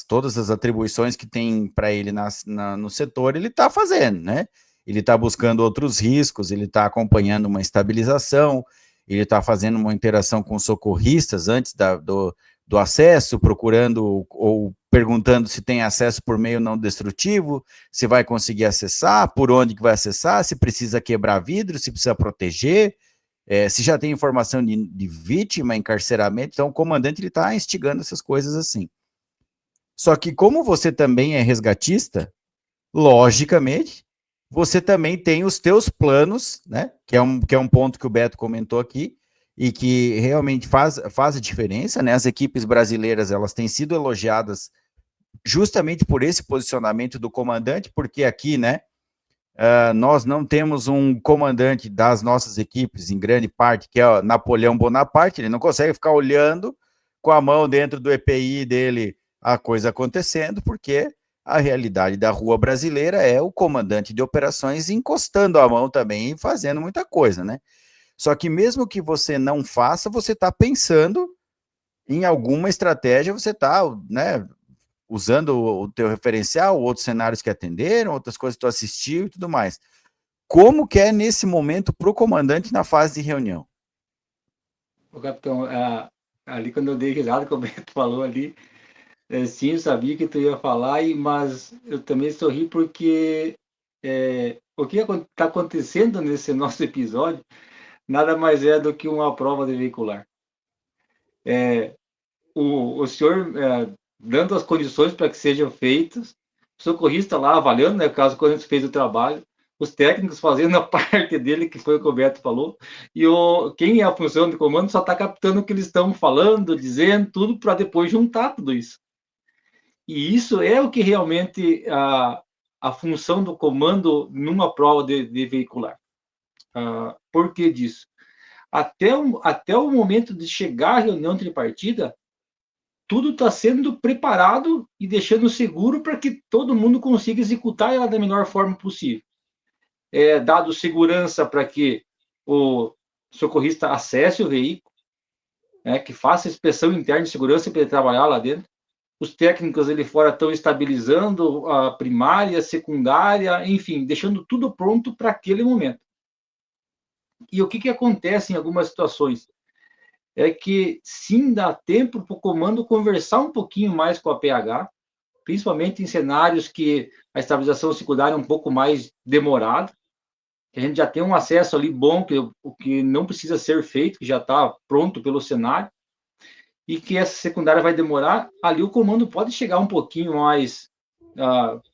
todas as atribuições que tem para ele no setor, ele está fazendo, né? Ele está buscando outros riscos, ele está acompanhando uma estabilização, ele está fazendo uma interação com socorristas antes do acesso, procurando ou perguntando se tem acesso por meio não destrutivo, se vai conseguir acessar, por onde que vai acessar, se precisa quebrar vidro, se precisa proteger, se já tem informação de vítima, encarceramento. Então o comandante ele está instigando essas coisas assim. Só que como você também é resgatista, logicamente, você também tem os teus planos, né? Que é um ponto que o Beto comentou aqui, e que realmente faz a diferença, né? As equipes brasileiras, elas têm sido elogiadas justamente por esse posicionamento do comandante, porque aqui, né, nós não temos um comandante das nossas equipes, em grande parte, que é Napoleão Bonaparte, ele não consegue ficar olhando com a mão dentro do EPI dele a coisa acontecendo, porque a realidade da rua brasileira é o comandante de operações encostando a mão também e fazendo muita coisa, né? Só que mesmo que você não faça, você está pensando em alguma estratégia, você está, né, usando o teu referencial, outros cenários que atenderam, outras coisas que tu assistiu e tudo mais. Como que é nesse momento para o comandante na fase de reunião? Ô, capitão, ali quando eu dei risada, como o Beto falou ali, sim, eu sabia que tu ia falar, mas eu também sorri porque o que está acontecendo nesse nosso episódio nada mais é do que uma prova de veicular. O senhor dando as condições para que sejam feitas, o socorrista lá avaliando, né, caso o comandante fez o trabalho, os técnicos fazendo a parte dele, que foi o que o Beto falou, e quem é a função de comando só está captando o que eles estão falando, dizendo, tudo para depois juntar tudo isso. E isso é o que realmente a função do comando numa prova de veicular. Por que disso? Até o momento de chegar à reunião tripartida, tudo está sendo preparado e deixando seguro para que todo mundo consiga executar ela da melhor forma possível. Dado segurança para que o socorrista acesse o veículo, que faça a inspeção interna de segurança para ele trabalhar lá dentro. Os técnicos ali fora estão estabilizando a primária, a secundária, enfim, deixando tudo pronto para aquele momento. E o que acontece em algumas situações? É que sim dá tempo para o comando conversar um pouquinho mais com a PH, principalmente em cenários que a estabilização secundária é um pouco mais demorada, que a gente já tem um acesso ali bom, que não precisa ser feito, que já está pronto pelo cenário, e que essa secundária vai demorar, ali o comando pode chegar um pouquinho mais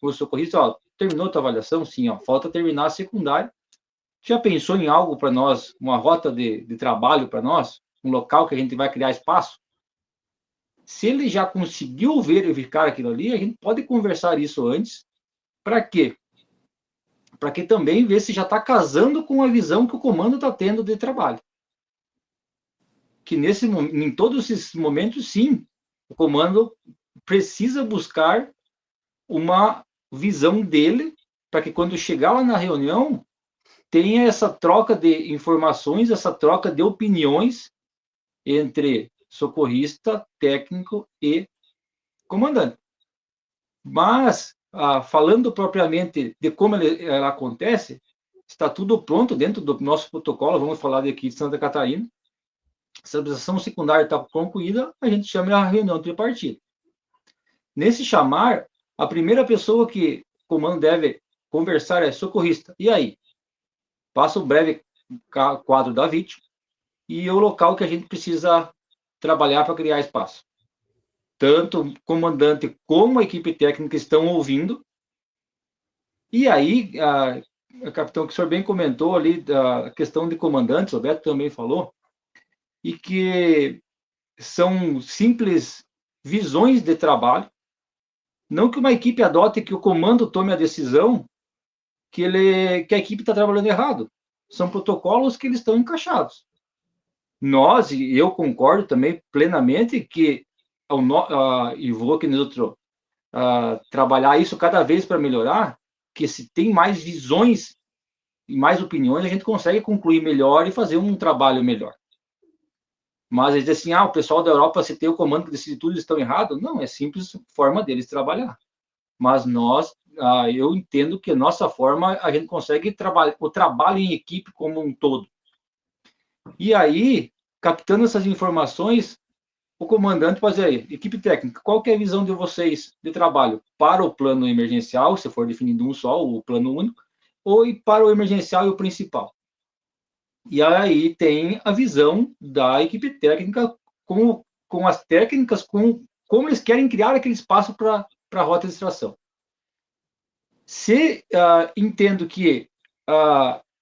com o socorrista, terminou a tua avaliação? Sim, falta terminar a secundária. Já pensou em algo para nós, uma rota de trabalho para nós? Um local que a gente vai criar espaço? Se ele já conseguiu verificar aquilo ali, a gente pode conversar isso antes. Para quê? Para que também ver se já está casando com a visão que o comando está tendo de trabalho. Que em todos esses momentos, sim, o comando precisa buscar uma visão dele para que quando chegar lá na reunião tenha essa troca de informações, essa troca de opiniões entre socorrista, técnico e comandante. Mas, falando propriamente de como ela acontece, está tudo pronto dentro do nosso protocolo, vamos falar aqui de Santa Catarina. Se a ação secundária está concluída, a gente chama a reunião tripartida. Nesse chamar, a primeira pessoa que o comando deve conversar é socorrista. E aí? Passa o breve quadro da vítima e o local que a gente precisa trabalhar para criar espaço. Tanto o comandante como a equipe técnica estão ouvindo. E aí, capitão, que o senhor bem comentou ali da questão de comandantes, o Beto também falou, e que são simples visões de trabalho. Não que uma equipe adote que o comando tome a decisão que a equipe está trabalhando errado. São protocolos que eles estão encaixados. Nós, e eu concordo também plenamente que, e vou aqui no outro, trabalhar isso cada vez para melhorar, que se tem mais visões e mais opiniões, a gente consegue concluir melhor e fazer um trabalho melhor. Mas eles dizem assim, o pessoal da Europa, se tem o comando que decide tudo, eles estão errados. Não, é simples forma deles trabalhar. Mas nós, eu entendo que a nossa forma, a gente consegue o trabalho em equipe como um todo. E aí, captando essas informações, o comandante pode dizer, equipe técnica, qual que é a visão de vocês de trabalho para o plano emergencial, se for definido um só, o plano único, ou para o emergencial e o principal? E aí tem a visão da equipe técnica com as técnicas, como eles querem criar aquele espaço para a rota de extração. Se entendo que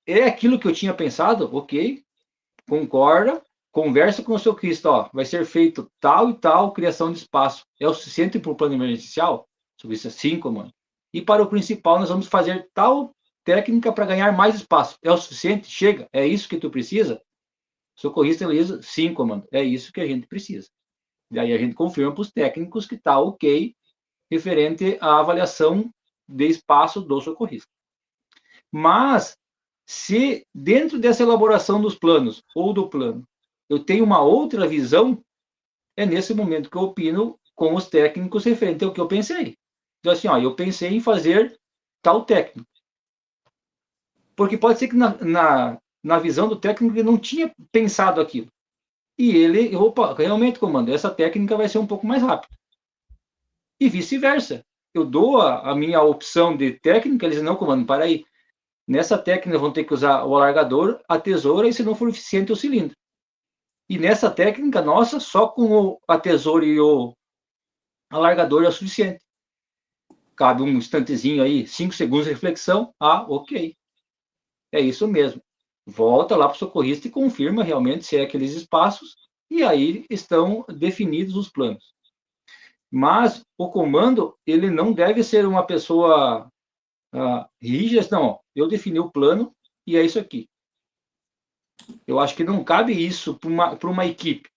é aquilo que eu tinha pensado, ok, concorda, conversa com o seu Cristo, vai ser feito tal e tal criação de espaço. É o suficiente para o plano emergencial? Sobre isso, sim, comando. E para o principal, nós vamos fazer tal técnica para ganhar mais espaço. É o suficiente? Chega? É isso que tu precisa? Socorrista Elisa, sim, comando. É isso que a gente precisa. E aí a gente confirma para os técnicos que está ok, referente à avaliação de espaço do socorrista. Mas, se dentro dessa elaboração dos planos, ou do plano, eu tenho uma outra visão, é nesse momento que eu opino com os técnicos referente ao que eu pensei. Então, assim, eu pensei em fazer tal técnico. Porque pode ser que na visão do técnico ele não tinha pensado aquilo. E ele, realmente, comando, essa técnica vai ser um pouco mais rápida. E vice-versa. Eu dou a minha opção de técnica, eles não, comando, para aí. Nessa técnica vão ter que usar o alargador, a tesoura e, se não for eficiente, o cilindro. E nessa técnica nossa, só com a tesoura e o alargador é o suficiente. Cabe um instantezinho aí, 5 segundos de reflexão. Ok. É isso mesmo. Volta lá para o socorrista e confirma realmente se é aqueles espaços, e aí estão definidos os planos. Mas o comando, ele não deve ser uma pessoa rígida, não, eu defini o plano e é isso aqui. Eu acho que não cabe isso para uma equipe,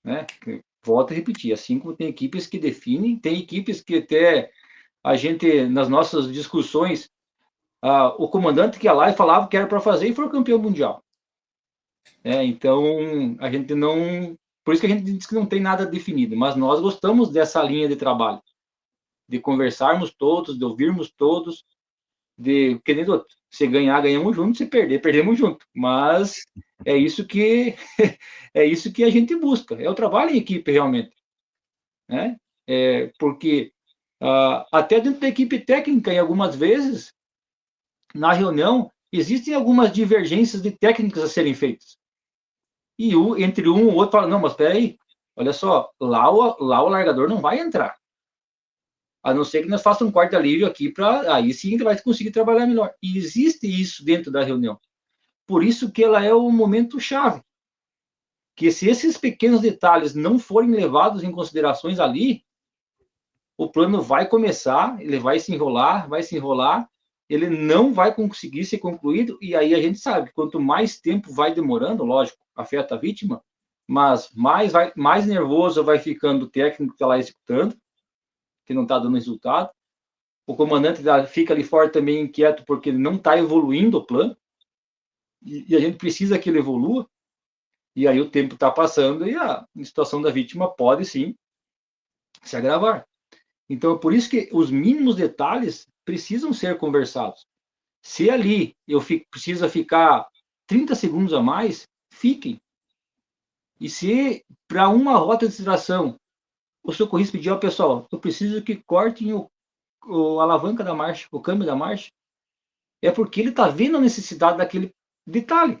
né? Volto a repetir, assim como tem equipes que definem, tem equipes que até a gente, nas nossas discussões, o comandante que ia lá e falava que era para fazer e foi campeão mundial. Então, a gente não... Por isso que a gente diz que não tem nada definido, mas nós gostamos dessa linha de trabalho, de conversarmos todos, de ouvirmos todos, de... Que nem do outro. Se ganhar, ganhamos junto, se perder, perdemos junto. Mas é isso que é isso que a gente busca, é o trabalho em equipe realmente, né? Porque até dentro da equipe técnica, em algumas vezes, na reunião, existem algumas divergências de técnicas a serem feitas. E entre um e o outro fala, não, mas espera aí, olha só, lá o largador não vai entrar. A não ser que nós façamos um quarto alívio aqui, aí sim ele vai conseguir trabalhar melhor. E existe isso dentro da reunião. Por isso que ela é o momento chave. Que se esses pequenos detalhes não forem levados em considerações ali, o plano vai começar, ele vai se enrolar, ele não vai conseguir ser concluído, e aí a gente sabe que quanto mais tempo vai demorando, lógico, afeta a vítima, mas mais nervoso vai ficando o técnico que está lá executando, que não está dando resultado. O comandante fica ali fora também inquieto porque ele não está evoluindo o plano, e a gente precisa que ele evolua, e aí o tempo está passando e a situação da vítima pode sim se agravar. Então, é por isso que os mínimos detalhes precisam ser conversados. Se ali precisa ficar 30 segundos a mais, fiquem. E se para uma rota de extração o socorrista pedir ao pessoal, eu preciso que cortem a alavanca da marcha, o câmbio da marcha, é porque ele está vendo a necessidade daquele detalhe.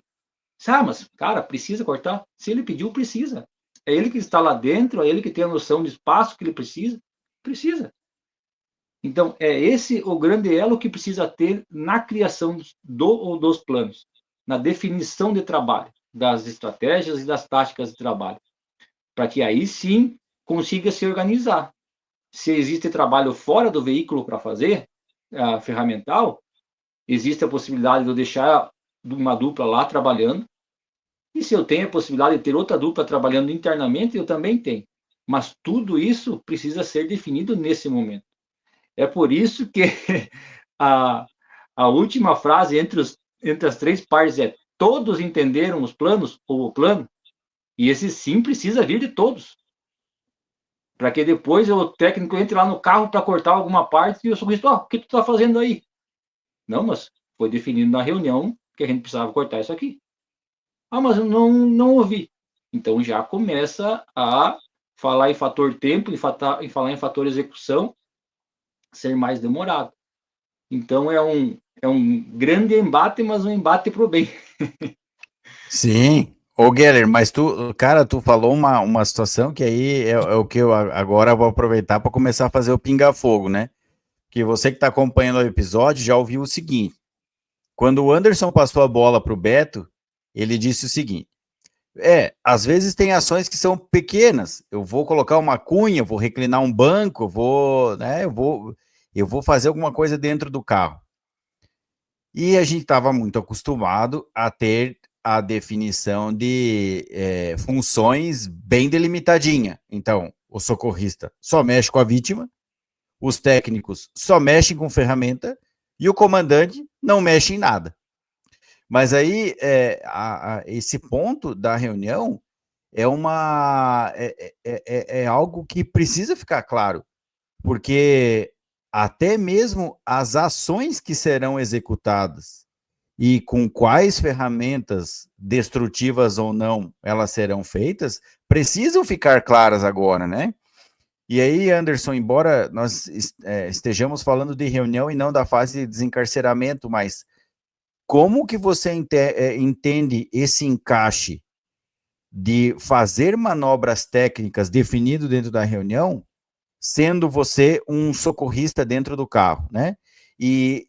Sabe, mas, cara, precisa cortar? Se ele pediu, precisa. É ele que está lá dentro, é ele que tem a noção de espaço que ele precisa. Precisa. Então, é esse o grande elo que precisa ter na criação ou dos planos, na definição de trabalho, das estratégias e das táticas de trabalho, para que aí sim consiga se organizar. Se existe trabalho fora do veículo para fazer, ferramental, existe a possibilidade de eu deixar uma dupla lá trabalhando, e se eu tenho a possibilidade de ter outra dupla trabalhando internamente, eu também tenho. Mas tudo isso precisa ser definido nesse momento. É por isso que a, a última frase entre as três partes é: todos entenderam os planos ou o plano? E esse sim precisa vir de todos. Para que depois o técnico entre lá no carro para cortar alguma parte e eu socorrista, o que tu está fazendo aí? Não, mas foi definido na reunião que a gente precisava cortar isso aqui. Ah, mas eu não ouvi. Então já começa a falar em fator tempo, em falar em fator execução, ser mais demorado. Então é um grande embate, mas um embate para o bem. Sim. Ô, Geller, mas cara, tu falou uma situação que aí é o que eu agora vou aproveitar para começar a fazer o pinga-fogo, né? Que você que está acompanhando o episódio já ouviu o seguinte: quando o Anderson passou a bola para o Beto, ele disse o seguinte: às vezes tem ações que são pequenas. Eu vou colocar uma cunha, vou reclinar um banco, eu vou fazer alguma coisa dentro do carro. E a gente estava muito acostumado a ter a definição de funções bem delimitadinha. Então, o socorrista só mexe com a vítima, os técnicos só mexem com ferramenta e o comandante não mexe em nada. Mas aí, esse ponto da reunião é algo que precisa ficar claro, porque até mesmo as ações que serão executadas e com quais ferramentas, destrutivas ou não, elas serão feitas, precisam ficar claras agora, né? E aí, Anderson, embora nós estejamos falando de reunião e não da fase de desencarceramento, mas como que você entende esse encaixe de fazer manobras técnicas definido dentro da reunião, sendo você um socorrista dentro do carro, né? E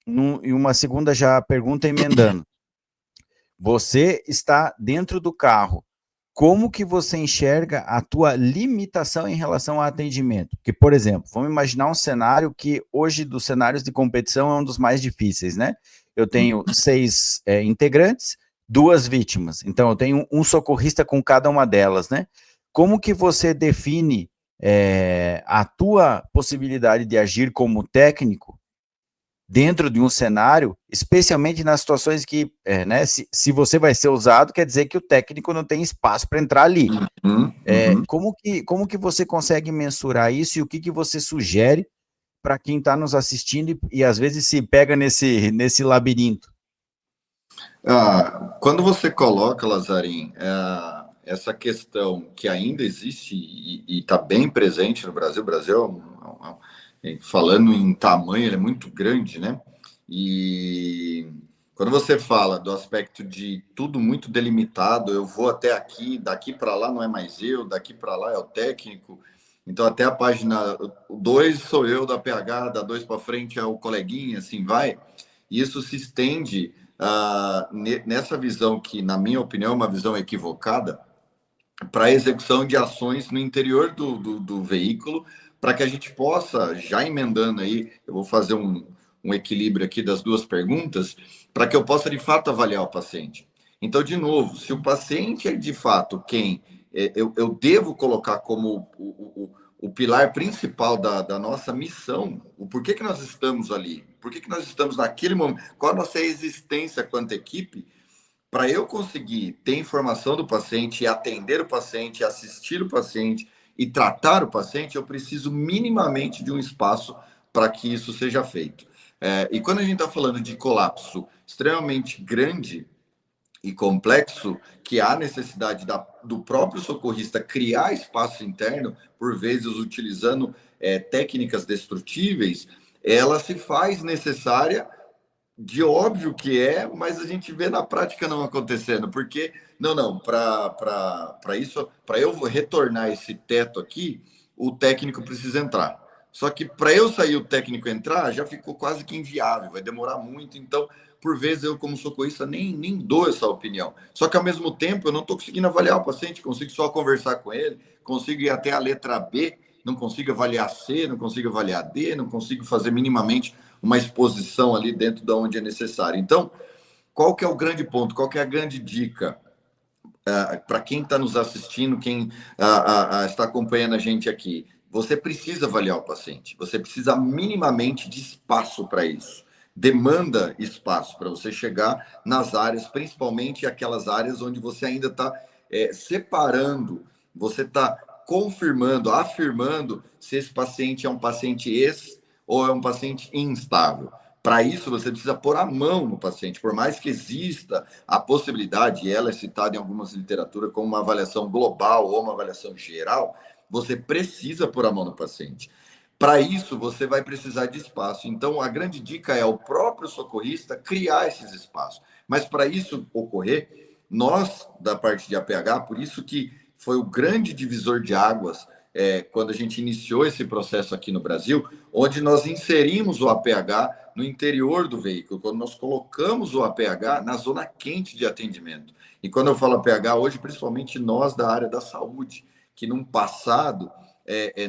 uma segunda já pergunta emendando. Você está dentro do carro. Como que você enxerga a tua limitação em relação ao atendimento? Porque, por exemplo, vamos imaginar um cenário que hoje dos cenários de competição é um dos mais difíceis, né? Eu tenho 6 integrantes, 2 vítimas. Então, eu tenho um socorrista com cada uma delas, né? Como que você define a tua possibilidade de agir como técnico dentro de um cenário, especialmente nas situações que, né, se você vai ser usado, quer dizer que o técnico não tem espaço para entrar ali. Como que você consegue mensurar isso e o que você sugere para quem está nos assistindo e às vezes se pega nesse labirinto? Quando você coloca, Lazarim, essa questão que ainda existe e está bem presente no Brasil, o Brasil, falando em tamanho, ele é muito grande, né? E quando você fala do aspecto de tudo muito delimitado, eu vou até aqui, daqui para lá não é mais eu, daqui para lá é o técnico. Então, até a página 2 sou eu da PH, da 2 para frente é o coleguinha, assim vai. E isso se estende nessa visão que, na minha opinião, é uma visão equivocada, para a execução de ações no interior do veículo, para que a gente possa, já emendando aí, eu vou fazer um equilíbrio aqui das duas perguntas, para que eu possa, de fato, avaliar o paciente. Então, de novo, se o paciente é, de fato, quem eu devo colocar como o pilar principal da nossa missão, o porquê que nós estamos ali, por que nós estamos naquele momento, qual a nossa existência quanto equipe, para eu conseguir ter informação do paciente, atender o paciente, assistir o paciente e tratar o paciente, eu preciso minimamente de um espaço para que isso seja feito. E quando a gente está falando de colapso extremamente grande e complexo, que há necessidade do próprio socorrista criar espaço interno, por vezes utilizando técnicas destrutíveis, ela se faz necessária, de óbvio que mas a gente vê na prática não acontecendo, porque, para isso, para eu retornar esse teto aqui, o técnico precisa entrar. Só que para eu sair o técnico entrar, já ficou quase que inviável, vai demorar muito, então por vezes eu, como socorrista, nem dou essa opinião. Só que, ao mesmo tempo, eu não estou conseguindo avaliar o paciente, consigo só conversar com ele, consigo ir até a letra B, não consigo avaliar C, não consigo avaliar D, não consigo fazer minimamente uma exposição ali dentro de onde é necessário. Então, qual que é o grande ponto? Qual que é a grande dica? Para quem está nos assistindo, quem está acompanhando a gente aqui, você precisa avaliar o paciente, você precisa minimamente de espaço para isso. Demanda espaço para você chegar nas áreas, principalmente aquelas áreas onde você ainda está separando, você está confirmando, afirmando se esse paciente é um paciente ou é um paciente instável. Para isso, você precisa pôr a mão no paciente, por mais que exista a possibilidade, e ela é citada em algumas literaturas como uma avaliação global ou uma avaliação geral, você precisa pôr a mão no paciente. Para isso, você vai precisar de espaço. Então, a grande dica é o próprio socorrista criar esses espaços. Mas, para isso ocorrer, nós, da parte de APH, por isso que foi o grande divisor de águas quando a gente iniciou esse processo aqui no Brasil, onde nós inserimos o APH no interior do veículo, quando nós colocamos o APH na zona quente de atendimento. E quando eu falo APH, hoje, principalmente nós da área da saúde, que num passado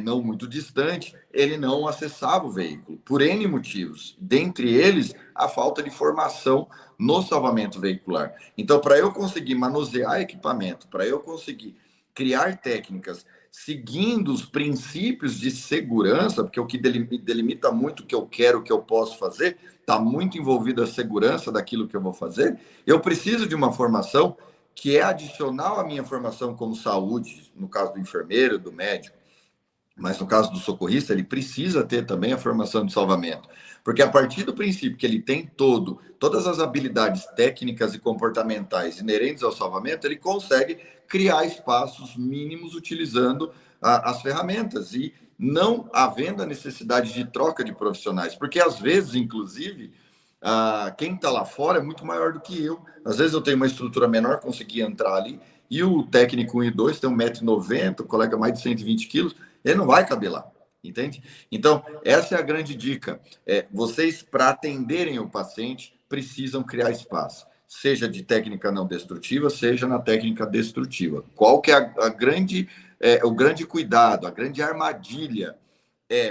não muito distante, ele não acessava o veículo, por N motivos. Dentre eles, a falta de formação no salvamento veicular. Então, para eu conseguir manusear equipamento, para eu conseguir criar técnicas seguindo os princípios de segurança, porque o que delimita muito o que eu quero, o que eu posso fazer, está muito envolvido a segurança daquilo que eu vou fazer, eu preciso de uma formação que é adicional à minha formação como saúde, no caso do enfermeiro, do médico, mas no caso do socorrista, ele precisa ter também a formação de salvamento. Porque a partir do princípio que ele tem todas as habilidades técnicas e comportamentais inerentes ao salvamento, ele consegue criar espaços mínimos utilizando as ferramentas e não havendo a necessidade de troca de profissionais. Porque às vezes, inclusive, quem está lá fora é muito maior do que eu. Às vezes eu tenho uma estrutura menor, consegui entrar ali, e o técnico 1 e 2 tem 1,90 m, o colega mais de 120 quilos, ele não vai caber lá, entende? Então, essa é a grande dica. Vocês, para atenderem o paciente, precisam criar espaço, seja de técnica não destrutiva, seja na técnica destrutiva. Qual que é o grande cuidado, a grande armadilha?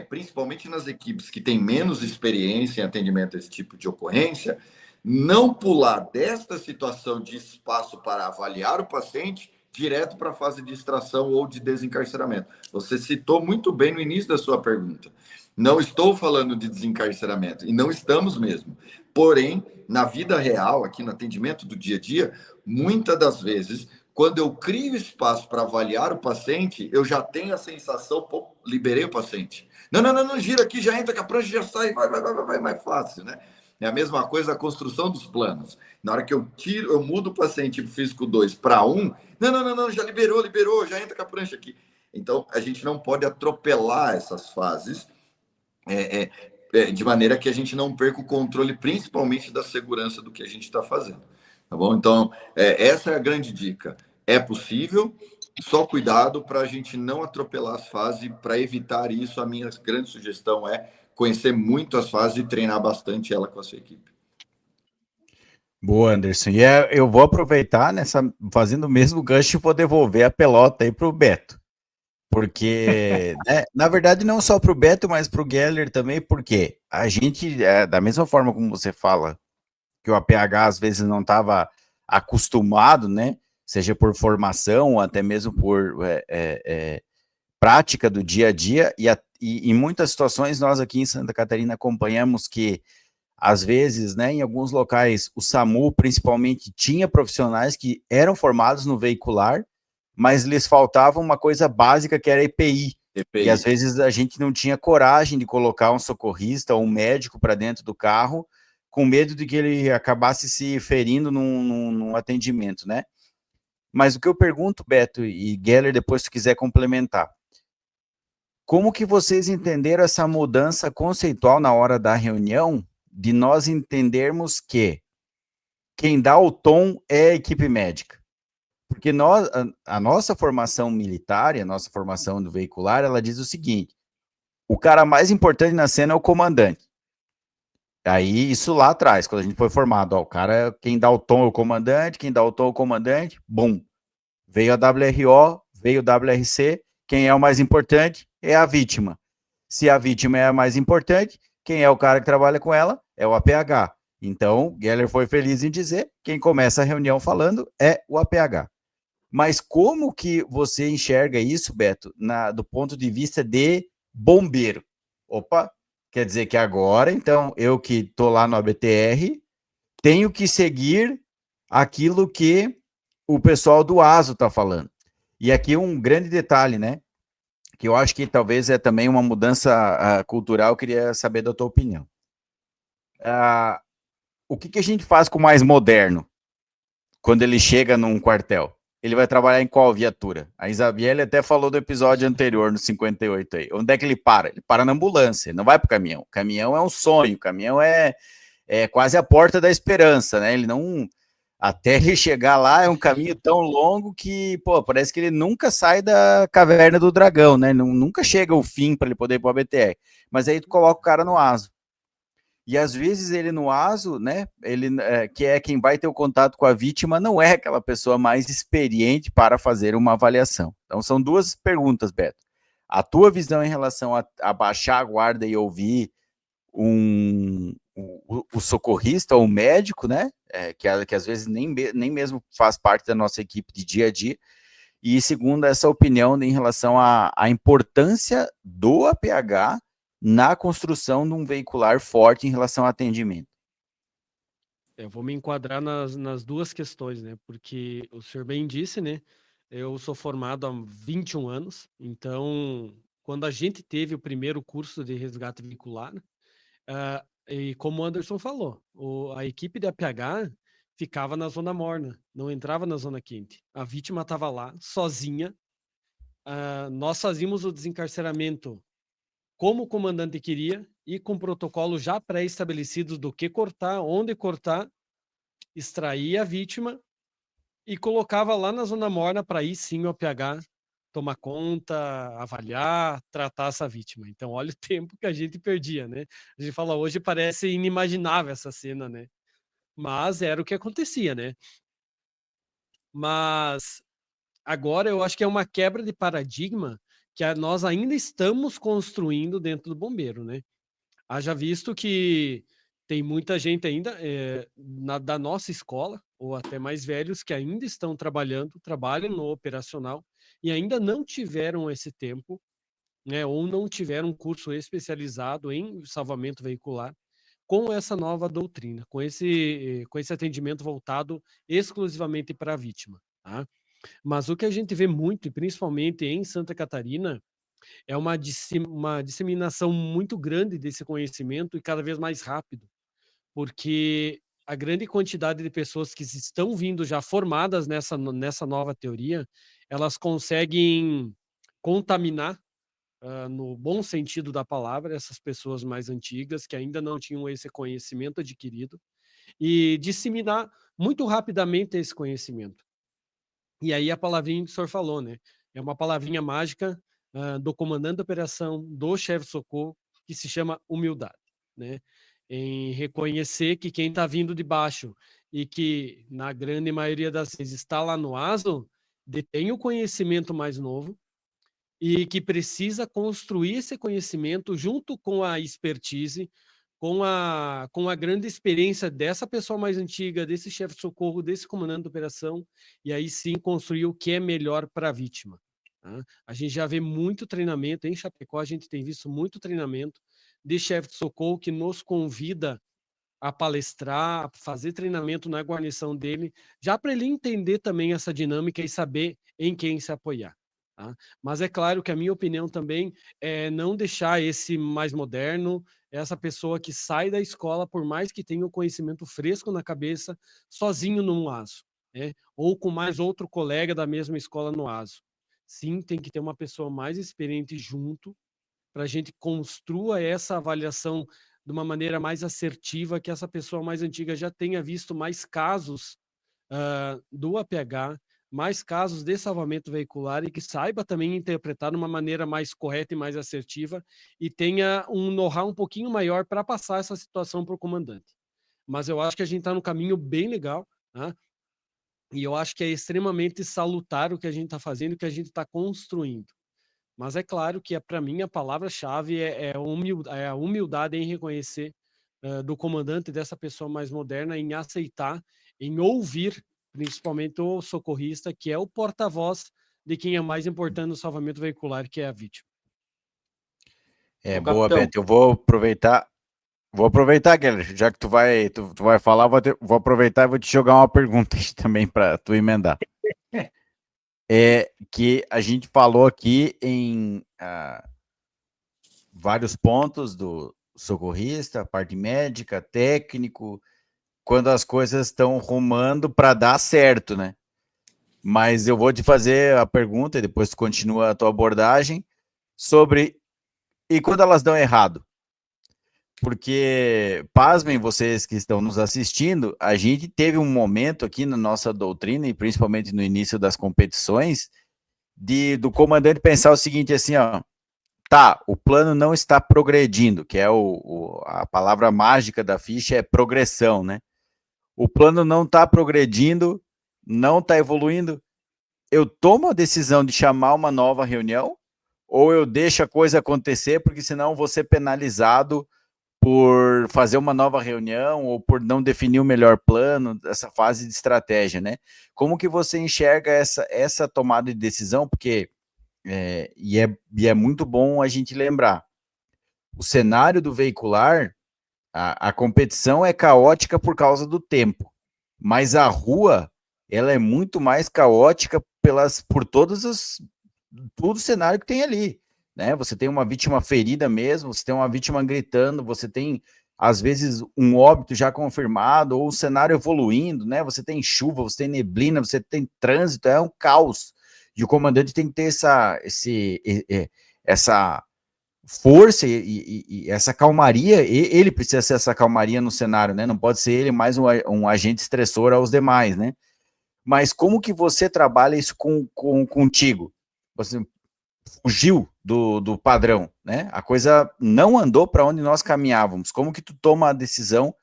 Principalmente nas equipes que têm menos experiência em atendimento a esse tipo de ocorrência, não pular desta situação de espaço para avaliar o paciente direto para a fase de extração ou de desencarceramento. Você citou muito bem no início da sua pergunta. Não estou falando de desencarceramento, e não estamos mesmo. Porém, na vida real, aqui no atendimento do dia a dia, muitas das vezes, quando eu crio espaço para avaliar o paciente, eu já tenho a sensação, liberei o paciente. Não, gira aqui, já entra com a prancha, já sai, vai mais fácil, né? É a mesma coisa a construção dos planos. Na hora que eu mudo o paciente do físico 2 para 1, não, já liberou, já entra com a prancha aqui. Então, a gente não pode atropelar essas fases de maneira que a gente não perca o controle, principalmente da segurança do que a gente está fazendo. Tá bom? Então, essa é a grande dica. É possível, só cuidado para a gente não atropelar as fases. Para evitar isso, a minha grande sugestão é conhecer muito as fases e treinar bastante ela com a sua equipe. Boa, Anderson. E eu vou aproveitar fazendo o mesmo gancho e vou devolver a pelota aí para o Beto. Porque, né, na verdade, não só para o Beto, mas para o Geller também, porque a gente, da mesma forma como você fala, que o APH às vezes não estava acostumado, né, seja por formação ou até mesmo por prática do dia a dia, e em muitas situações nós aqui em Santa Catarina acompanhamos que, às vezes, né, em alguns locais, o SAMU principalmente tinha profissionais que eram formados no veicular, mas lhes faltava uma coisa básica que era EPI. E às vezes a gente não tinha coragem de colocar um socorrista ou um médico para dentro do carro, com medo de que ele acabasse se ferindo num atendimento, né? Mas o que eu pergunto, Beto e Geller, depois se quiser complementar, como que vocês entenderam essa mudança conceitual na hora da reunião, de nós entendermos que quem dá o tom é a equipe médica? Porque nós, a nossa formação militar e a nossa formação do veicular, ela diz o seguinte: o cara mais importante na cena é o comandante. Aí, isso lá atrás, quando a gente foi formado, ó, o cara, quem dá o tom é o comandante, quem dá o tom é o comandante, bum. Veio a WRO, veio o WRC, quem é o mais importante é a vítima. Se a vítima é a mais importante, quem é o cara que trabalha com ela é o APH. Então, Geller foi feliz em dizer, quem começa a reunião falando é o APH. Mas como que você enxerga isso, Beto, do ponto de vista de bombeiro? Opa, quer dizer que agora, então, eu que estou lá no ABTR, tenho que seguir aquilo que o pessoal do ASO está falando. E aqui um grande detalhe, né? Que eu acho que talvez é também uma mudança cultural, eu queria saber da tua opinião. O que a gente faz com o mais moderno quando ele chega num quartel? Ele vai trabalhar em qual viatura? A Isabelle até falou do episódio anterior, no 58 aí. Onde é que ele para? Ele para na ambulância, ele não vai pro caminhão. O caminhão é um sonho, o caminhão é quase a porta da esperança, né? Ele não... Até ele chegar lá é um caminho tão longo que, pô, parece que ele nunca sai da caverna do dragão, né? Nunca chega o fim para ele poder ir pro ABTR. Mas aí tu coloca o cara no ASO. E às vezes ele no ASO, né, ele que é quem vai ter o contato com a vítima, não é aquela pessoa mais experiente para fazer uma avaliação. Então são duas perguntas, Beto. A tua visão em relação a baixar a guarda e ouvir o socorrista ou o médico, né, que às vezes nem mesmo faz parte da nossa equipe de dia a dia, e segundo, essa opinião em relação à importância do APH na construção de um veicular forte em relação ao atendimento. Eu vou me enquadrar nas duas questões, né? Porque o senhor bem disse, né? Eu sou formado há 21 anos, então, quando a gente teve o primeiro curso de resgate veicular, e como o Anderson falou, a equipe de APH ficava na zona morna, não entrava na zona quente. A vítima estava lá, sozinha. Nós fazíamos o desencarceramento como o comandante queria e com protocolo já pré-estabelecido do que cortar, onde cortar, extrair a vítima e colocava lá na zona morna para aí sim o APH tomar conta, avaliar, tratar essa vítima. Então, olha o tempo que a gente perdia, né? A gente fala, hoje parece inimaginável essa cena, né? Mas era o que acontecia, né? Mas agora eu acho que é uma quebra de paradigma que nós ainda estamos construindo dentro do bombeiro, né? Haja visto que tem muita gente ainda da nossa escola, ou até mais velhos, que ainda estão trabalham no operacional e ainda não tiveram esse tempo, né, ou não tiveram um curso especializado em salvamento veicular com essa nova doutrina, com esse atendimento voltado exclusivamente para a vítima. Tá? Mas o que a gente vê muito, e principalmente em Santa Catarina, é uma disseminação muito grande desse conhecimento e cada vez mais rápido, porque a grande quantidade de pessoas que estão vindo já formadas nessa nova teoria, elas conseguem contaminar, no bom sentido da palavra, essas pessoas mais antigas que ainda não tinham esse conhecimento adquirido e disseminar muito rapidamente esse conhecimento. E aí a palavrinha que o senhor falou, né? É uma palavrinha mágica do comandante da operação, do chefe de socorro, que se chama humildade, né? Em reconhecer que quem está vindo de baixo e que, na grande maioria das vezes, está lá no ASO, detém o conhecimento mais novo e que precisa construir esse conhecimento junto com a expertise, com a grande experiência dessa pessoa mais antiga, desse chefe de socorro, desse comandante de operação, e aí sim construir o que é melhor para a vítima. Tá? A gente já vê muito treinamento, em Chapecó a gente tem visto muito treinamento de chefe de socorro que nos convida a palestrar, a fazer treinamento na guarnição dele, já para ele entender também essa dinâmica e saber em quem se apoiar. Tá? Mas é claro que a minha opinião também é não deixar esse mais moderno, essa pessoa que sai da escola, por mais que tenha o conhecimento fresco na cabeça, sozinho num ASO, né? Ou com mais outro colega da mesma escola no ASO. Sim, tem que ter uma pessoa mais experiente junto, para a gente construa essa avaliação de uma maneira mais assertiva, que essa pessoa mais antiga já tenha visto mais casos do APH, mais casos de salvamento veicular e que saiba também interpretar de uma maneira mais correta e mais assertiva e tenha um know-how um pouquinho maior para passar essa situação para o comandante. Mas eu acho que a gente está no caminho bem legal, né? E eu acho que é extremamente salutar o que a gente está fazendo, o que a gente está construindo. Mas é claro que, para mim, a palavra-chave é a humildade em reconhecer do comandante, dessa pessoa mais moderna, em aceitar, em ouvir, principalmente o socorrista, que é o porta-voz de quem é mais importante no salvamento veicular, que é a vítima. É, Ô, boa, capitão. Beto. Eu vou aproveitar, Guilherme, já que tu vai falar, vou aproveitar e vou te jogar uma pergunta aí também para tu emendar. É que a gente falou aqui em vários pontos do socorrista, parte médica, técnico, quando as coisas estão rumando para dar certo, né? Mas eu vou te fazer a pergunta e depois tu continua a tua abordagem sobre e quando elas dão errado. Porque, pasmem vocês que estão nos assistindo, a gente teve um momento aqui na nossa doutrina, e principalmente no início das competições, do comandante pensar o seguinte, assim, ó, tá, o plano não está progredindo, que é a palavra mágica da ficha é progressão, né? O plano não está progredindo, não está evoluindo, eu tomo a decisão de chamar uma nova reunião ou eu deixo a coisa acontecer, porque senão eu vou ser penalizado por fazer uma nova reunião ou por não definir o melhor plano, essa fase de estratégia, né? Como que você enxerga essa tomada de decisão? Porque, é muito bom a gente lembrar, o cenário do veicular, a competição é caótica por causa do tempo, mas a rua, ela é muito mais caótica por todo o cenário que tem ali, né? Você tem uma vítima ferida mesmo, você tem uma vítima gritando, você tem, às vezes, um óbito já confirmado, ou o cenário evoluindo, né? Você tem chuva, você tem neblina, você tem trânsito, é um caos. E o comandante tem que ter essa força e essa calmaria, ele precisa ser essa calmaria no cenário, né? Não pode ser ele mais um agente estressor aos demais, né? Mas como que você trabalha isso contigo? Você fugiu do padrão, né? A coisa não andou para onde nós caminhávamos. Como que tu toma a decisão,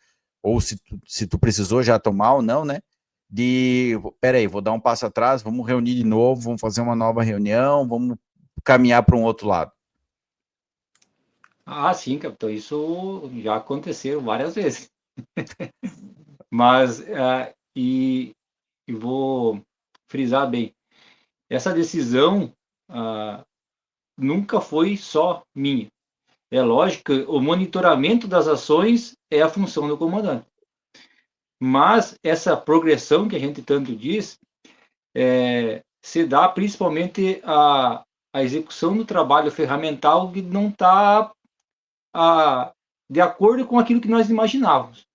ou se tu precisou já tomar ou não, né? Peraí, vou dar um passo atrás, vamos reunir de novo, vamos fazer uma nova reunião, vamos caminhar para um outro lado. Ah, sim, capitão, isso já aconteceu várias vezes. Mas, e vou frisar bem, essa decisão nunca foi só minha. É lógico que o monitoramento das ações é a função do comandante. Mas essa progressão que a gente tanto diz, se dá principalmente a execução do trabalho ferramental que não está de acordo com aquilo que nós imaginávamos.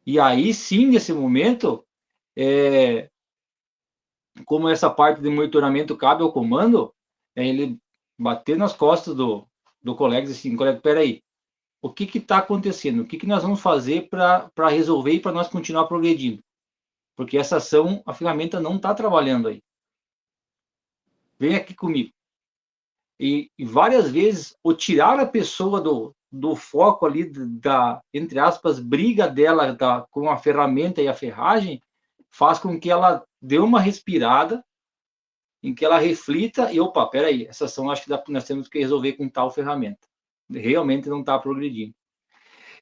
E aí sim, nesse momento, como essa parte de monitoramento cabe ao comando, ele bater nas costas do colega e dizer assim, colega, peraí, o que está acontecendo? O que nós vamos fazer para resolver e para nós continuar progredindo? Porque essa ação, a ferramenta não está trabalhando aí. Vem aqui comigo. E várias vezes, o tirar a pessoa do foco ali, entre aspas, briga dela com a ferramenta e a ferragem, faz com que ela dê uma respirada, em que ela reflita e, opa, peraí, essa ação acho que nós temos que resolver com tal ferramenta. Realmente não está progredindo.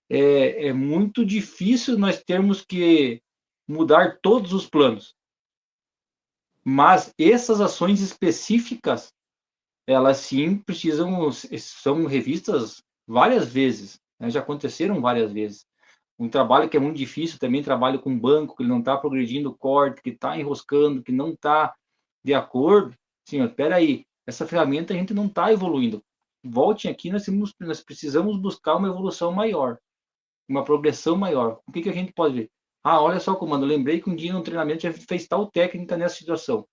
É muito difícil nós termos que mudar todos os planos. Mas essas ações específicas, elas sim precisam, são revistas várias vezes, né? Já aconteceram várias vezes. um trabalho que é muito difícil também, trabalho com banco, que ele não está progredindo o corte, que está enroscando, que não está de acordo, assim, espera aí, essa ferramenta a gente não está evoluindo. Voltem aqui, nós precisamos buscar uma evolução maior, uma progressão maior. O que a gente pode ver? Ah, olha só, comando, eu lembrei que um dia no treinamento já fez tal técnica nessa situação.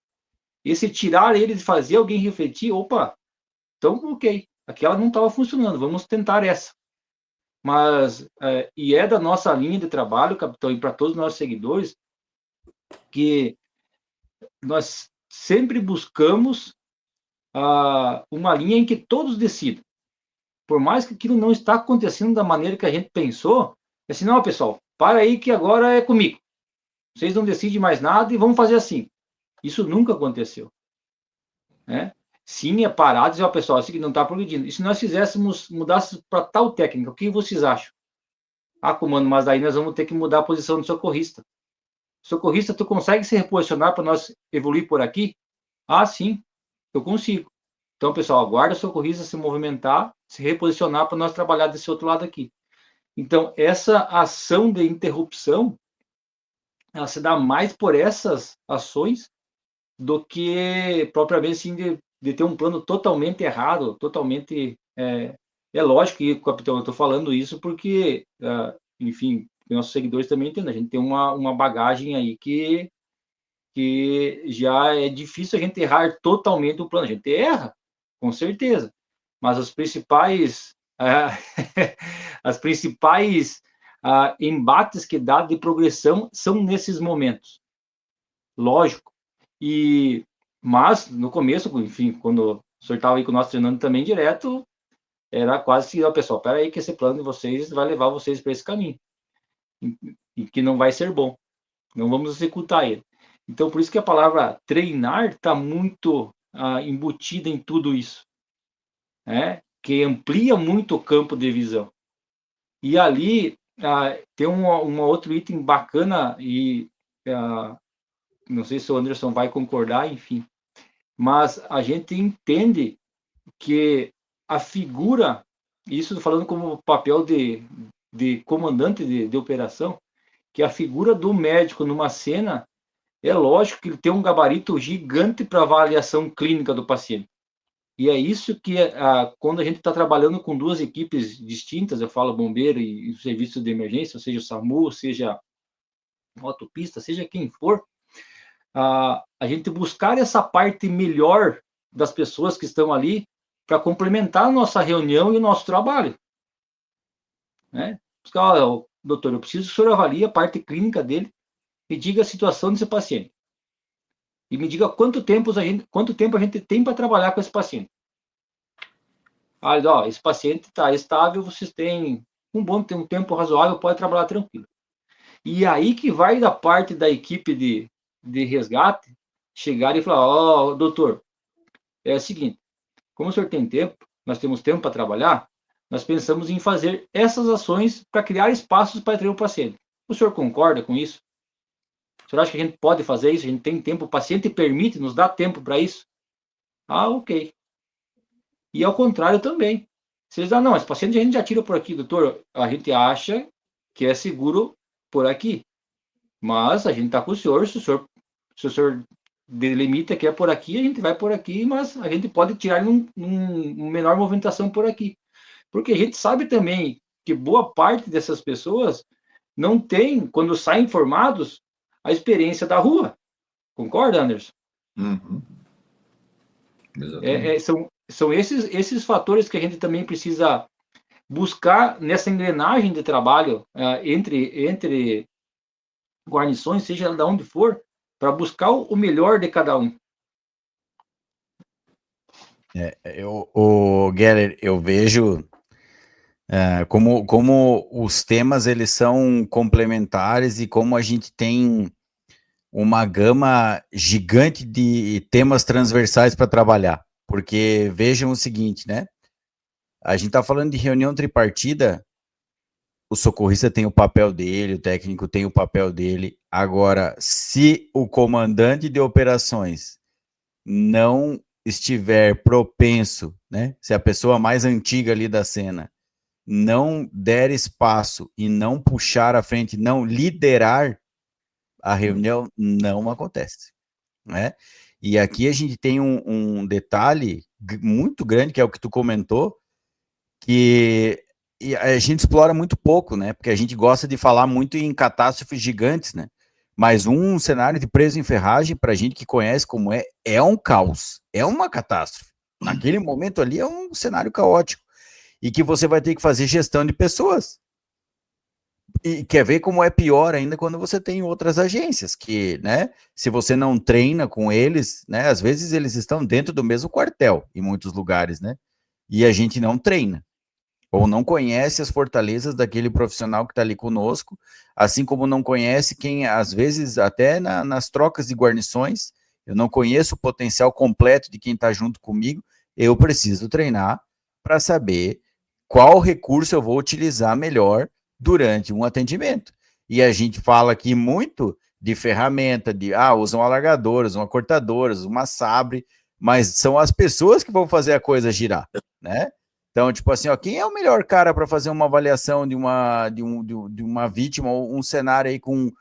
E se tirar ele de fazer alguém refletir, opa, então ok, aquela não estava funcionando, vamos tentar essa. Mas, e é da nossa linha de trabalho, capitão, e para todos os nossos seguidores, que nós sempre buscamos uma linha em que todos decidam. Por mais que aquilo não está acontecendo da maneira que a gente pensou, é assim, não, pessoal, para aí que agora é comigo. Vocês não decidem mais nada e vamos fazer assim. Isso nunca aconteceu. Né? Sim, é parar e dizer, ó, pessoal, isso aqui não está progredindo. E se nós mudássemos para tal técnica, o que vocês acham? Ah, comando, mas daí nós vamos ter que mudar a posição do socorrista. Socorrista, tu consegue se reposicionar para nós evoluir por aqui? Ah, sim, eu consigo. Então, pessoal, aguarda o socorrista se movimentar, se reposicionar para nós trabalhar desse outro lado aqui. Então, essa ação de interrupção, ela se dá mais por essas ações do que propriamente assim de ter um plano totalmente errado, totalmente... É lógico que, capitão, eu estou falando isso porque, enfim, nossos seguidores também entendem, a gente tem uma bagagem aí que já é difícil a gente errar totalmente o plano. A gente erra, com certeza, mas os principais as principais embates que dá de progressão são nesses momentos, lógico. Mas no começo, enfim, quando o senhor estava aí com nós treinando também direto, era quase que, ó, pessoal, espera aí que esse plano de vocês vai levar vocês para esse caminho, e que não vai ser bom, não vamos executar ele. Então, por isso que a palavra treinar está muito embutida em tudo isso, né? Que amplia muito o campo de visão. E ali tem um outro item bacana, e não sei se o Anderson vai concordar, enfim, mas a gente entende que a figura, isso falando como papel de comandante de operação, que a figura do médico numa cena, é lógico que ele tem um gabarito gigante para avaliação clínica do paciente. E é isso que, quando a gente está trabalhando com duas equipes distintas, eu falo bombeiro e serviço de emergência, seja o SAMU, seja motopista, seja quem for, a gente buscar essa parte melhor das pessoas que estão ali para complementar a nossa reunião e o nosso trabalho. Né? Doutor, eu preciso que o senhor avalie a parte clínica dele e diga a situação desse paciente. E me diga quanto tempo a gente tem para trabalhar com esse paciente. Esse paciente está estável, vocês têm um tempo razoável, pode trabalhar tranquilo. E aí que vai da parte da equipe de resgate chegar e falar, doutor, é o seguinte, como o senhor tem tempo, nós temos tempo para trabalhar, nós pensamos em fazer essas ações para criar espaços para treinar o paciente. O senhor concorda com isso? O senhor acha que a gente pode fazer isso? A gente tem tempo, o paciente permite, nos dá tempo para isso? Ok. E ao contrário também. Se eles não, esse paciente a gente já tira por aqui, doutor, a gente acha que é seguro por aqui. Mas a gente está com o senhor, se o senhor delimita que é por aqui, a gente vai por aqui, mas a gente pode tirar numa menor movimentação por aqui. Porque a gente sabe também que boa parte dessas pessoas não tem, quando saem formados, a experiência da rua. Concorda, Anderson? Uhum. Exatamente. São esses fatores que a gente também precisa buscar nessa engrenagem de trabalho entre guarnições, seja de onde for, para buscar o melhor de cada um. Geller, eu vejo como os temas eles são complementares e como a gente tem uma gama gigante de temas transversais para trabalhar. Porque vejam o seguinte, né? A gente está falando de reunião tripartida, o socorrista tem o papel dele, o técnico tem o papel dele. Agora, se o comandante de operações não estiver propenso, né? Se a pessoa mais antiga ali da cena não der espaço e não puxar à frente, não liderar, a reunião não acontece, né? E aqui a gente tem um detalhe muito grande, que é o que tu comentou, que a gente explora muito pouco, né? Porque a gente gosta de falar muito em catástrofes gigantes, né? Mas um cenário de preso em ferragem, para a gente que conhece como é um caos, é uma catástrofe. Naquele momento ali é um cenário caótico. E que você vai ter que fazer gestão de pessoas. E quer ver como é pior ainda quando você tem outras agências, que, né, se você não treina com eles, né, às vezes eles estão dentro do mesmo quartel, em muitos lugares, né, e a gente não treina, ou não conhece as fortalezas daquele profissional que está ali conosco, assim como não conhece quem, às vezes, até nas trocas de guarnições, eu não conheço o potencial completo de quem está junto comigo, eu preciso treinar para saber qual recurso eu vou utilizar melhor durante um atendimento. E a gente fala aqui muito de ferramenta, usam alargadoras, uma cortadoras, uma sabre, mas são as pessoas que vão fazer a coisa girar, né? Então, tipo assim, ó, quem é o melhor cara para fazer uma avaliação de uma vítima, ou um cenário aí com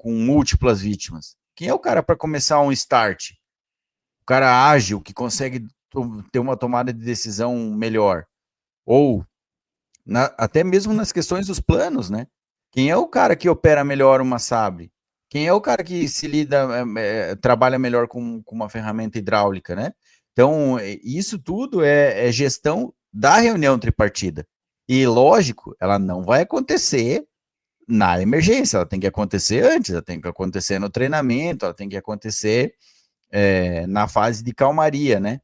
múltiplas vítimas? Quem é o cara para começar um start? O cara ágil, que consegue ter uma tomada de decisão melhor. Ou até mesmo nas questões dos planos, né? Quem é o cara que opera melhor uma sabre? Quem é o cara que se trabalha melhor com uma ferramenta hidráulica, né? Então, isso tudo é gestão da reunião tripartida. E, lógico, ela não vai acontecer na emergência, ela tem que acontecer antes, ela tem que acontecer no treinamento, ela tem que acontecer na fase de calmaria, né?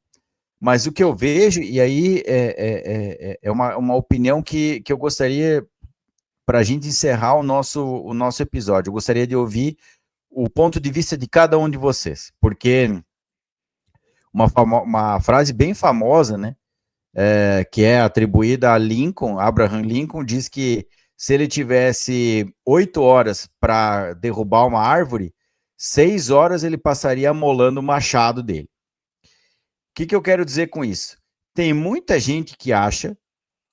Mas o que eu vejo, e aí é uma opinião que eu gostaria, para a gente encerrar o nosso episódio, eu gostaria de ouvir o ponto de vista de cada um de vocês, porque uma frase bem famosa, né, que é atribuída a Lincoln, Abraham Lincoln, diz que se ele tivesse 8 horas para derrubar uma árvore, 6 horas ele passaria amolando o machado dele. O que eu quero dizer com isso? Tem muita gente que acha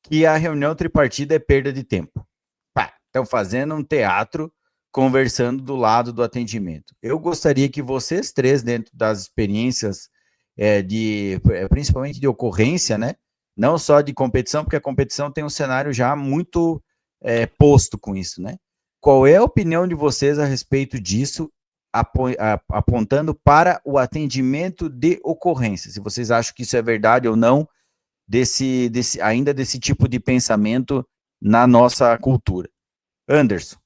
que a reunião tripartida é perda de tempo. Estão fazendo um teatro conversando do lado do atendimento. Eu gostaria que vocês três, dentro das experiências principalmente de ocorrência, né? Não só de competição, porque a competição tem um cenário já muito posto com isso, né? Qual é a opinião de vocês a respeito disso, apontando para o atendimento de ocorrência? Se vocês acham que isso é verdade ou não, ainda desse tipo de pensamento na nossa cultura. Anderson.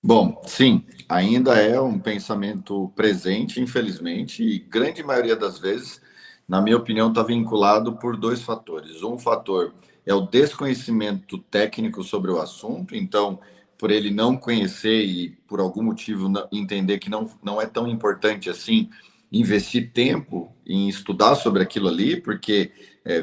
Bom, sim, ainda é um pensamento presente, infelizmente, e grande maioria das vezes, na minha opinião, está vinculado por 2 fatores. Um fator é o desconhecimento técnico sobre o assunto, então, por ele não conhecer e, por algum motivo, entender que não é tão importante assim investir tempo em estudar sobre aquilo ali, porque,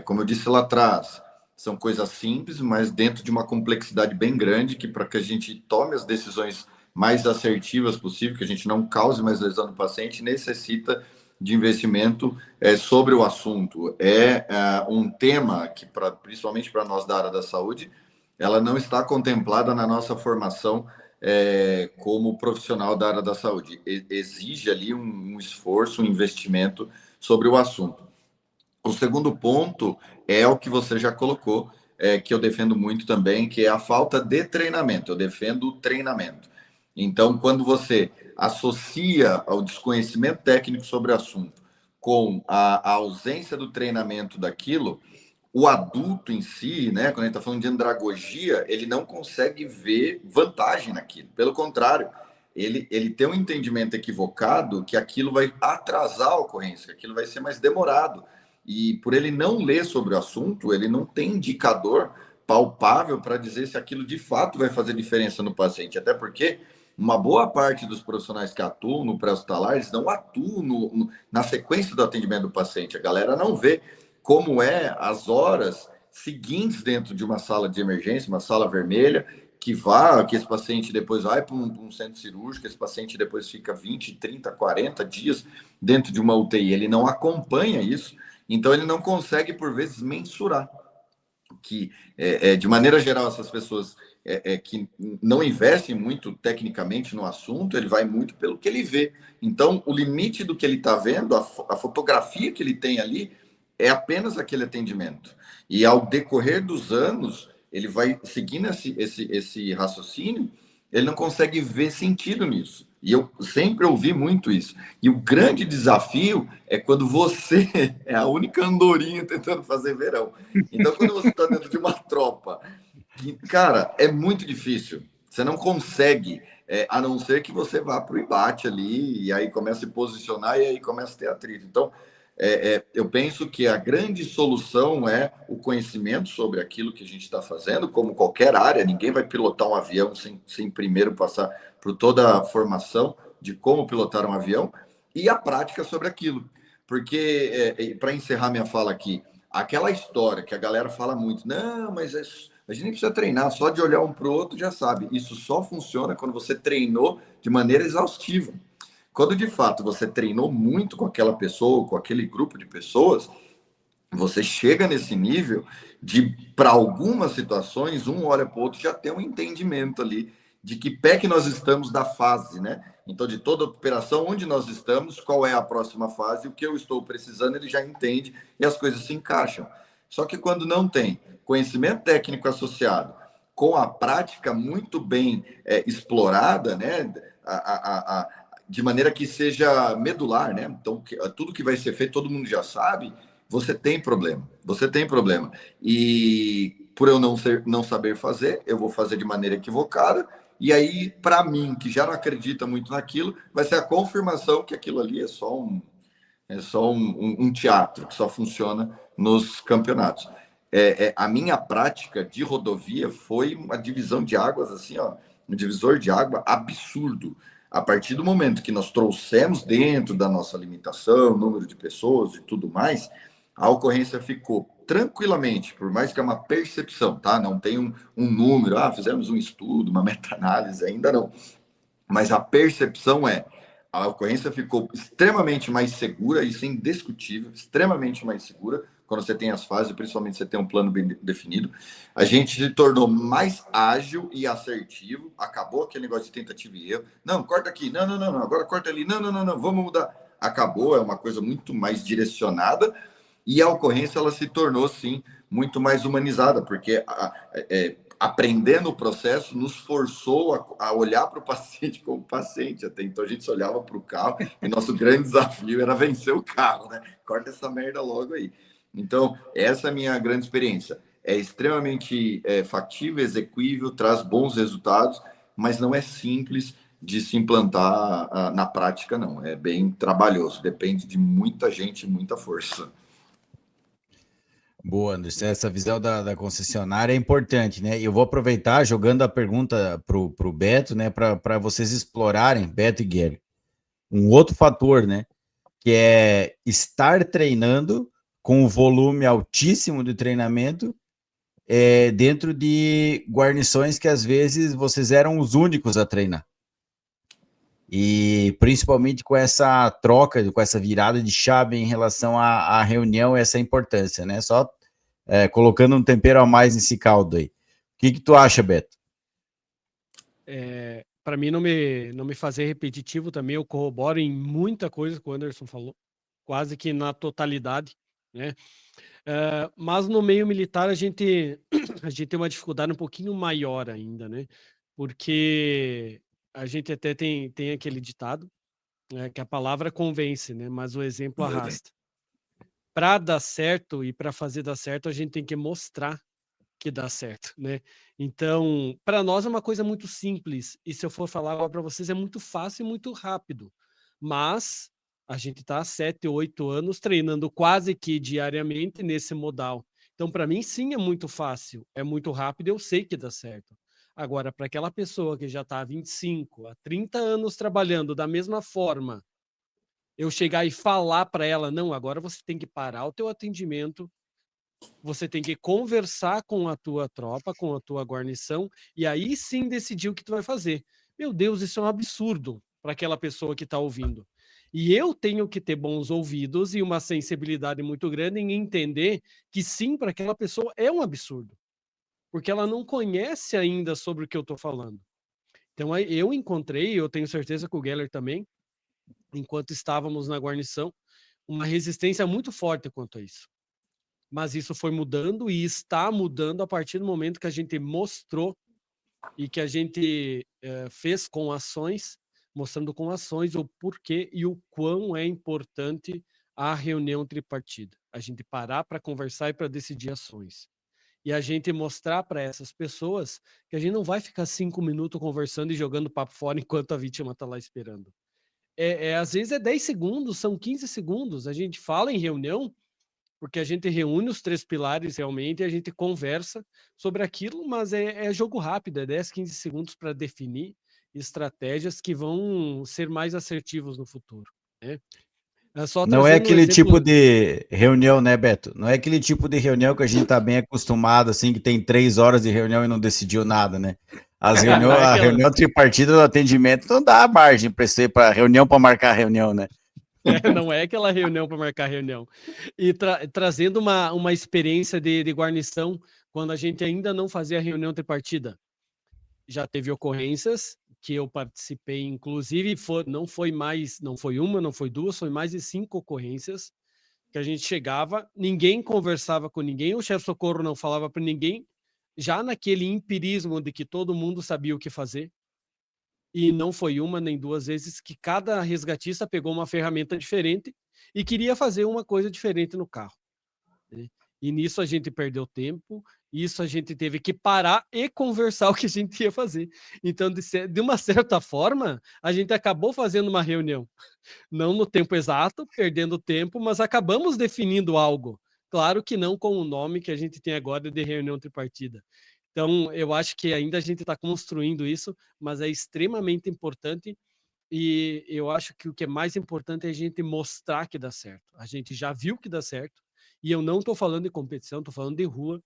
como eu disse lá atrás, são coisas simples, mas dentro de uma complexidade bem grande, que para que a gente tome as decisões mais assertivas possível, que a gente não cause mais lesão no paciente, necessita de investimento sobre o assunto. Um tema que, principalmente para nós da área da saúde, ela não está contemplada na nossa formação como profissional da área da saúde. Exige ali um esforço, um investimento sobre o assunto. O segundo ponto é o que você já colocou, que eu defendo muito também, que é a falta de treinamento. Eu defendo o treinamento. Então, quando você associa ao desconhecimento técnico sobre o assunto com a ausência do treinamento daquilo, o adulto em si, né, quando a gente está falando de andragogia, ele não consegue ver vantagem naquilo. Pelo contrário, ele tem um entendimento equivocado que aquilo vai atrasar a ocorrência, que aquilo vai ser mais demorado. E por ele não ler sobre o assunto, ele não tem indicador palpável para dizer se aquilo de fato vai fazer diferença no paciente. Até porque uma boa parte dos profissionais que atuam no pré-hospitalar, eles não atuam na sequência do atendimento do paciente. A galera não vê como as horas seguintes dentro de uma sala de emergência, uma sala vermelha, que esse paciente depois vai para um centro cirúrgico, esse paciente depois fica 20, 30, 40 dias dentro de uma UTI. Ele não acompanha isso. Então, ele não consegue, por vezes, mensurar. que de maneira geral, essas pessoas que não investem muito tecnicamente no assunto, ele vai muito pelo que ele vê. Então, o limite do que ele está vendo, a fotografia que ele tem ali, é apenas aquele atendimento. E ao decorrer dos anos, ele vai seguindo esse raciocínio, ele não consegue ver sentido nisso. E eu sempre ouvi muito isso. E o grande desafio é quando você é a única andorinha tentando fazer verão. Então, quando você está dentro de uma tropa, que, cara, é muito difícil. Você não consegue, a não ser que você vá para o embate ali, e aí começa a se posicionar, e aí começa a ter atrito. Então, eu penso que a grande solução é o conhecimento sobre aquilo que a gente está fazendo, como qualquer área. Ninguém vai pilotar um avião sem primeiro passar por toda a formação de como pilotar um avião e a prática sobre aquilo. Porque, para encerrar minha fala aqui, aquela história que a galera fala muito, não, mas a gente nem precisa treinar, só de olhar um para o outro já sabe. Isso só funciona quando você treinou de maneira exaustiva. Quando de fato você treinou muito com aquela pessoa, com aquele grupo de pessoas, você chega nesse nível de, para algumas situações, um olha para o outro já tem um entendimento ali de que pé que nós estamos da fase, né? Então, de toda a operação, onde nós estamos, qual é a próxima fase, o que eu estou precisando, ele já entende e as coisas se encaixam. Só que quando não tem conhecimento técnico associado com a prática muito bem explorada, né? De maneira que seja medular, né? Então, tudo que vai ser feito, todo mundo já sabe, você tem problema. Você tem problema. E por eu não saber fazer, eu vou fazer de maneira equivocada, e aí, para mim, que já não acredita muito naquilo, vai ser a confirmação que aquilo ali é só um teatro, que só funciona nos campeonatos. A minha prática de rodovia foi uma divisão de águas, assim, ó, um divisor de água absurdo. A partir do momento que nós trouxemos dentro da nossa limitação, número de pessoas e tudo mais, a ocorrência ficou tranquilamente, por mais que é uma percepção, tá? Não tem um número, fizemos um estudo, uma meta-análise, ainda não. Mas a percepção a ocorrência ficou extremamente mais segura, isso é indiscutível, extremamente mais segura, quando você tem as fases, principalmente você tem um plano bem definido. A gente se tornou mais ágil e assertivo, acabou aquele negócio de tentativa e erro. Não, corta aqui, não, agora corta ali, não, vamos mudar. Acabou, é uma coisa muito mais direcionada, e a ocorrência ela se tornou, sim, muito mais humanizada, porque aprendendo o processo nos forçou a olhar para o paciente como paciente. Até então a gente só olhava para o carro e nosso grande desafio era vencer o carro, né? Corta essa merda logo aí. Então, essa é a minha grande experiência. É extremamente factível, execuível, traz bons resultados, mas não é simples de se implantar na prática, não. É bem trabalhoso, depende de muita gente e muita força. Boa, Anderson. Essa visão da concessionária é importante, né? Eu vou aproveitar jogando a pergunta para o Beto, né? Para vocês explorarem, Beto e Guilherme, um outro fator, né? Que é estar treinando com o volume altíssimo de treinamento dentro de guarnições que às vezes vocês eram os únicos a treinar. E principalmente com essa troca, com essa virada de chave em relação à reunião, essa importância, né? Só colocando um tempero a mais nesse caldo aí. O que tu acha, Beto? Para mim não me fazer repetitivo também, eu corroboro em muita coisa que o Anderson falou, quase que na totalidade, né? Mas no meio militar a gente tem uma dificuldade um pouquinho maior ainda, né? Porque a gente até tem aquele ditado, que a palavra convence, né? Mas o exemplo arrasta. Para dar certo e para fazer dar certo, a gente tem que mostrar que dá certo, né? Então, para nós é uma coisa muito simples, e se eu for falar agora para vocês, é muito fácil e muito rápido. Mas a gente está há 7, 8 anos treinando quase que diariamente nesse modal. Então, para mim, sim, é muito fácil, é muito rápido, eu sei que dá certo. Agora, para aquela pessoa que já está há 25, há 30 anos trabalhando da mesma forma, eu chegar e falar para ela, não, agora você tem que parar o teu atendimento, você tem que conversar com a tua tropa, com a tua guarnição, e aí sim decidir o que tu vai fazer. Meu Deus, isso é um absurdo para aquela pessoa que está ouvindo. E eu tenho que ter bons ouvidos e uma sensibilidade muito grande em entender que sim, para aquela pessoa é um absurdo, porque ela não conhece ainda sobre o que eu estou falando. Então eu encontrei, eu tenho certeza que o Geller também, enquanto estávamos na guarnição, uma resistência muito forte quanto a isso. Mas isso foi mudando e está mudando a partir do momento que a gente mostrou e que a gente fez com ações, mostrando com ações o porquê e o quão é importante a reunião tripartida. A gente parar para conversar e para decidir ações. E a gente mostrar para essas pessoas que a gente não vai ficar 5 minutos conversando e jogando papo fora enquanto a vítima está lá esperando. Às vezes é 10 segundos, são 15 segundos. A gente fala em reunião, porque a gente reúne os 3 pilares realmente e a gente conversa sobre aquilo, mas é jogo rápido, é 10, 15 segundos para definir estratégias que vão ser mais assertivos no futuro, né? Só Não é trazendo um aquele tipo exemplo. de reunião, né, Beto? Não é aquele tipo de reunião que a gente tá bem acostumado, assim, que tem 3 horas de reunião e não decidiu nada, né? Não é A aquela, reunião tripartida do atendimento não dá margem para reunião para marcar reunião, né? não é aquela reunião para marcar reunião. E trazendo uma experiência de guarnição, quando a gente ainda não fazia reunião tripartida, já teve ocorrências que eu participei, inclusive não foi uma, não foi duas, foi mais de 5 ocorrências que a gente chegava, ninguém conversava com ninguém, o chefe socorro não falava para ninguém, já naquele empirismo de que todo mundo sabia o que fazer, e não foi uma nem duas vezes que cada resgatista pegou uma ferramenta diferente e queria fazer uma coisa diferente no carro, né? E nisso a gente perdeu tempo, isso a gente teve que parar e conversar o que a gente ia fazer. Então, de uma certa forma, a gente acabou fazendo uma reunião. Não no tempo exato, perdendo tempo, mas acabamos definindo algo. Claro que não com o nome que a gente tem agora de reunião tripartida. Então, eu acho que ainda a gente está construindo isso, mas é extremamente importante e eu acho que o que é mais importante é a gente mostrar que dá certo. A gente já viu que dá certo, e eu não estou falando de competição, estou falando de rua.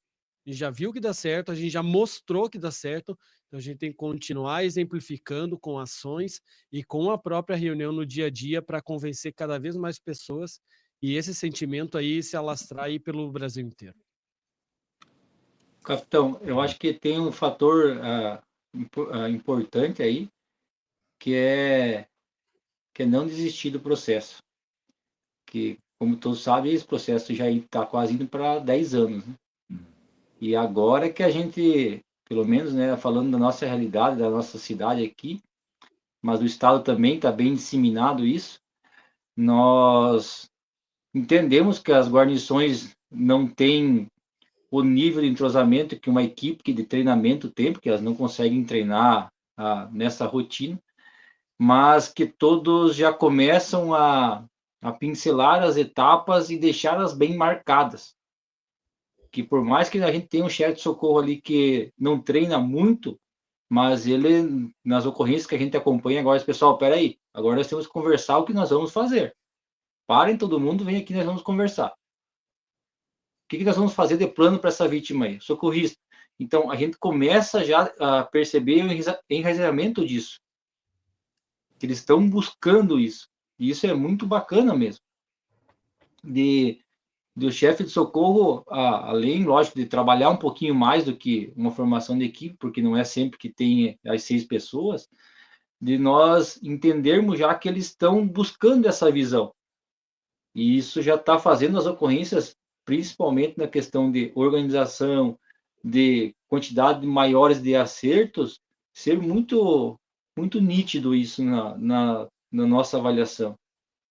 A gente já viu que dá certo, a gente já mostrou que dá certo, então a gente tem que continuar exemplificando com ações e com a própria reunião no dia a dia para convencer cada vez mais pessoas e esse sentimento aí se alastrar aí pelo Brasil inteiro. Capitão, eu acho que tem um fator importante aí, que é, que é não desistir do processo. Que, como todos sabem, esse processo já está quase indo para 10 anos, né? E agora que a gente, pelo menos, né, falando da nossa realidade, da nossa cidade aqui, mas o Estado também está bem disseminado isso, nós entendemos que as guarnições não têm o nível de entrosamento que uma equipe de treinamento tem, porque elas não conseguem treinar nessa rotina, mas que todos já começam a pincelar as etapas e deixá-las bem marcadas. Que por mais que a gente tenha um chefe de socorro ali que não treina muito, mas ele, nas ocorrências que a gente acompanha agora, pessoal, peraí, agora nós temos que conversar o que nós vamos fazer. Parem todo mundo, vem aqui, nós vamos conversar. O que nós vamos fazer de plano para essa vítima aí? Socorrista. Então, a gente começa já a perceber o enraizamento disso. Que eles estão buscando isso. E isso é muito bacana mesmo. O chefe de socorro, além, lógico, de trabalhar um pouquinho mais do que uma formação de equipe, porque não é sempre que tem as 6 pessoas, de nós entendermos já que eles estão buscando essa visão. E isso já está fazendo as ocorrências, principalmente na questão de organização, de quantidade maiores de acertos, ser muito, muito nítido isso na nossa avaliação.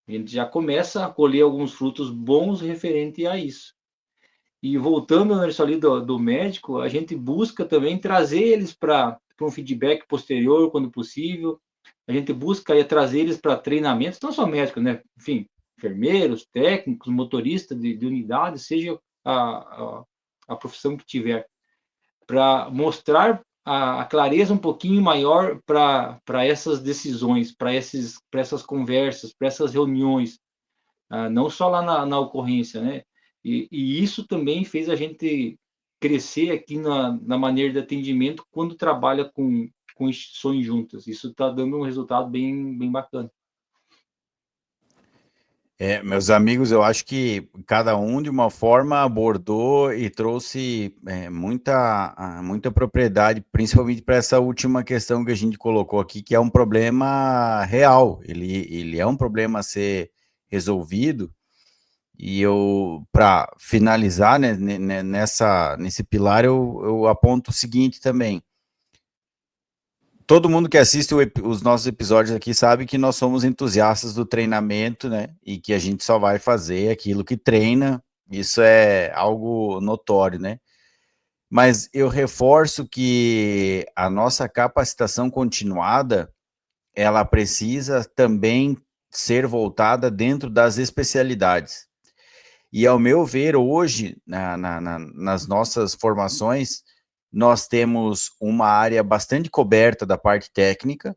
A gente já começa a colher alguns frutos bons referente a isso. E voltando, Anderson, ali do médico, a gente busca também trazer eles para um feedback posterior, quando possível. A gente busca trazer eles para treinamentos, não só médicos, né? Enfim, enfermeiros, técnicos, motoristas de unidade, seja a profissão que tiver, para mostrar a clareza um pouquinho maior para essas decisões, para essas conversas, para essas reuniões, não só lá na ocorrência, né? E isso também fez a gente crescer aqui na maneira de atendimento quando trabalha com instituições juntas. Isso está dando um resultado bem, bem bacana. Meus amigos, eu acho que cada um de uma forma abordou e trouxe muita propriedade, principalmente para essa última questão que a gente colocou aqui, que é um problema real. Ele é um problema a ser resolvido. E para finalizar, né, nesse pilar, eu aponto o seguinte também. Todo mundo que assiste os nossos episódios aqui sabe que nós somos entusiastas do treinamento, né? E que a gente só vai fazer aquilo que treina. Isso é algo notório, né? Mas eu reforço que a nossa capacitação continuada, ela precisa também ser voltada dentro das especialidades. E ao meu ver, hoje, nas nossas formações, nós temos uma área bastante coberta da parte técnica.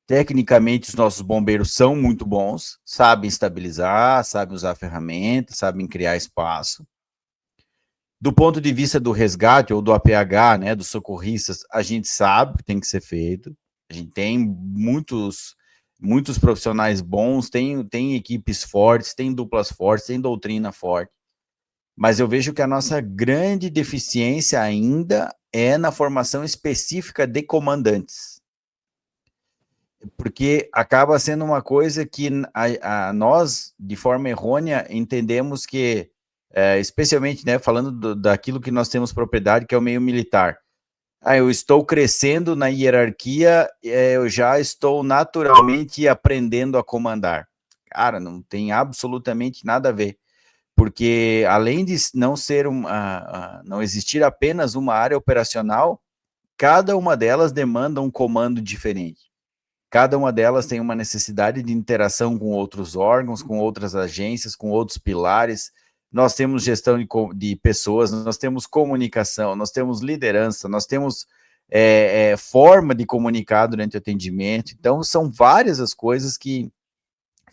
Tecnicamente, os nossos bombeiros são muito bons, sabem estabilizar, sabem usar ferramentas, sabem criar espaço. Do ponto de vista do resgate ou do APH, né, dos socorristas, a gente sabe o que tem que ser feito. A gente tem muitos profissionais bons, tem equipes fortes, tem duplas fortes, tem doutrina forte. Mas eu vejo que a nossa grande deficiência ainda é na formação específica de comandantes. Porque acaba sendo uma coisa que nós, de forma errônea, entendemos que, especialmente, né, falando daquilo que nós temos propriedade, que é o meio militar. Eu estou crescendo na hierarquia, eu já estou naturalmente aprendendo a comandar. Cara, não tem absolutamente nada a ver. Porque além de não ser não existir apenas uma área operacional, cada uma delas demanda um comando diferente. Cada uma delas tem uma necessidade de interação com outros órgãos, com outras agências, com outros pilares. Nós temos gestão de pessoas, nós temos comunicação, nós temos liderança, nós temos forma de comunicar durante o atendimento. Então, são várias as coisas que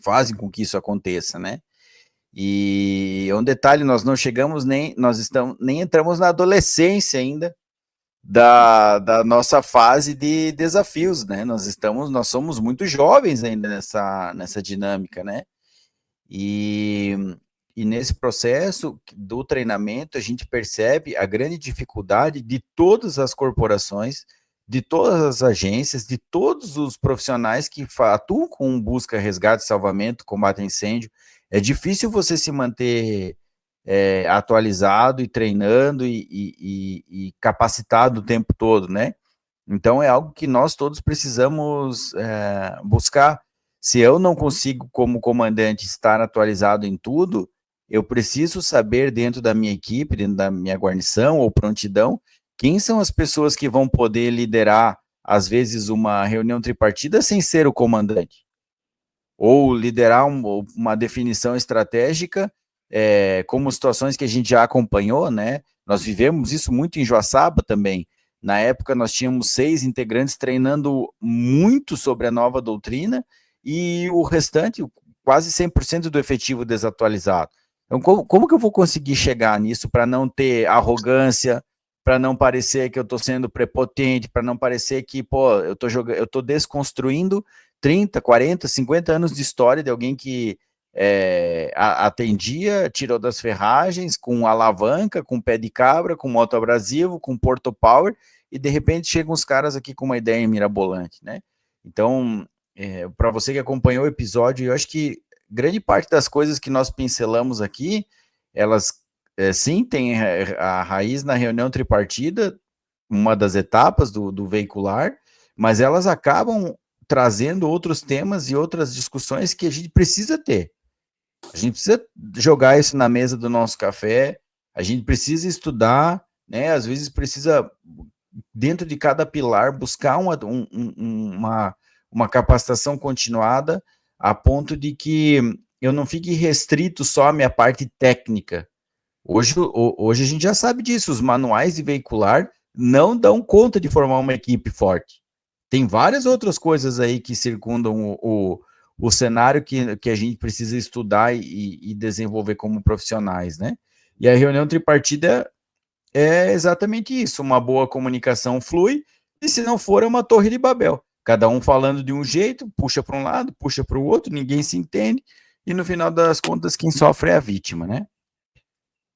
fazem com que isso aconteça, né? E um detalhe, nós não chegamos nem entramos na adolescência ainda da nossa fase de desafios, né? Nós somos muito jovens ainda nessa dinâmica, né? E nesse processo do treinamento, a gente percebe a grande dificuldade de todas as corporações, de todas as agências, de todos os profissionais que atuam com busca, resgate, salvamento, combate a incêndio. É difícil você se manter atualizado e treinando e capacitado o tempo todo, né? Então é algo que nós todos precisamos buscar. Se eu não consigo, como comandante, estar atualizado em tudo, eu preciso saber dentro da minha equipe, dentro da minha guarnição ou prontidão, quem são as pessoas que vão poder liderar, às vezes, uma reunião tripartida sem ser o comandante. Ou liderar uma definição estratégica, como situações que a gente já acompanhou, né? Nós vivemos isso muito em Joaçaba também. Na época, nós tínhamos 6 integrantes treinando muito sobre a nova doutrina e o restante, quase 100% do efetivo desatualizado. Então, como que eu vou conseguir chegar nisso para não ter arrogância, para não parecer que eu estou sendo prepotente, para não parecer que, eu estou desconstruindo 30, 40, 50 anos de história de alguém que atendia, tirou das ferragens, com alavanca, com pé de cabra, com moto abrasivo, com Porto Power, e de repente chegam os caras aqui com uma ideia mirabolante, né? Então, para você que acompanhou o episódio, eu acho que grande parte das coisas que nós pincelamos aqui, elas sim têm a raiz na reunião tripartida, uma das etapas do veicular, mas elas acabam trazendo outros temas e outras discussões que a gente precisa ter. A gente precisa jogar isso na mesa do nosso café, a gente precisa estudar, né? Às vezes precisa, dentro de cada pilar, buscar uma capacitação continuada, a ponto de que eu não fique restrito só à minha parte técnica. Hoje a gente já sabe disso, os manuais de veicular não dão conta de formar uma equipe forte. Tem várias outras coisas aí que circundam o cenário que a gente precisa estudar e desenvolver como profissionais, né? E a reunião tripartida é exatamente isso, uma boa comunicação flui, e se não for, é uma torre de Babel. Cada um falando de um jeito, puxa para um lado, puxa para o outro, ninguém se entende, e no final das contas quem sofre é a vítima, né?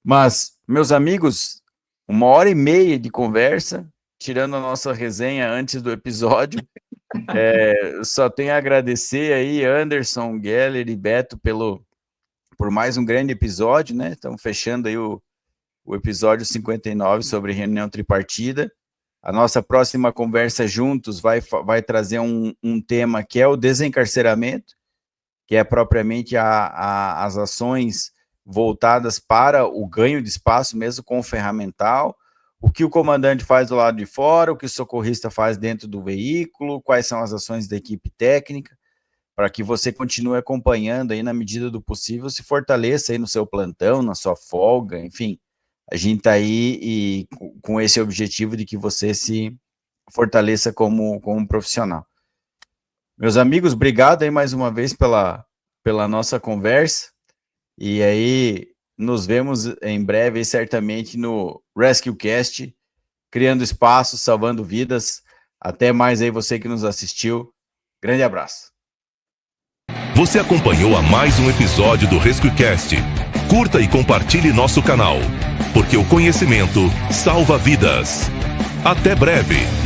Mas, meus amigos, 1h30 de conversa, tirando a nossa resenha antes do episódio. Só tenho a agradecer aí, Anderson, Geller e Beto, por mais um grande episódio, né? Estamos fechando aí o episódio 59 sobre reunião tripartida. A nossa próxima conversa juntos vai trazer um tema que é o desencarceramento, que é propriamente as ações voltadas para o ganho de espaço, mesmo com o ferramental, o que o comandante faz do lado de fora, o que o socorrista faz dentro do veículo, quais são as ações da equipe técnica, para que você continue acompanhando aí na medida do possível, se fortaleça aí no seu plantão, na sua folga, enfim. A gente está aí com esse objetivo de que você se fortaleça como profissional. Meus amigos, obrigado aí mais uma vez pela nossa conversa, e aí nos vemos em breve, aí, certamente, no RescueCast, criando espaços, salvando vidas. Até mais aí você que nos assistiu. Grande abraço. Você acompanhou a mais um episódio do RescueCast. Curta e compartilhe nosso canal, porque o conhecimento salva vidas. Até breve!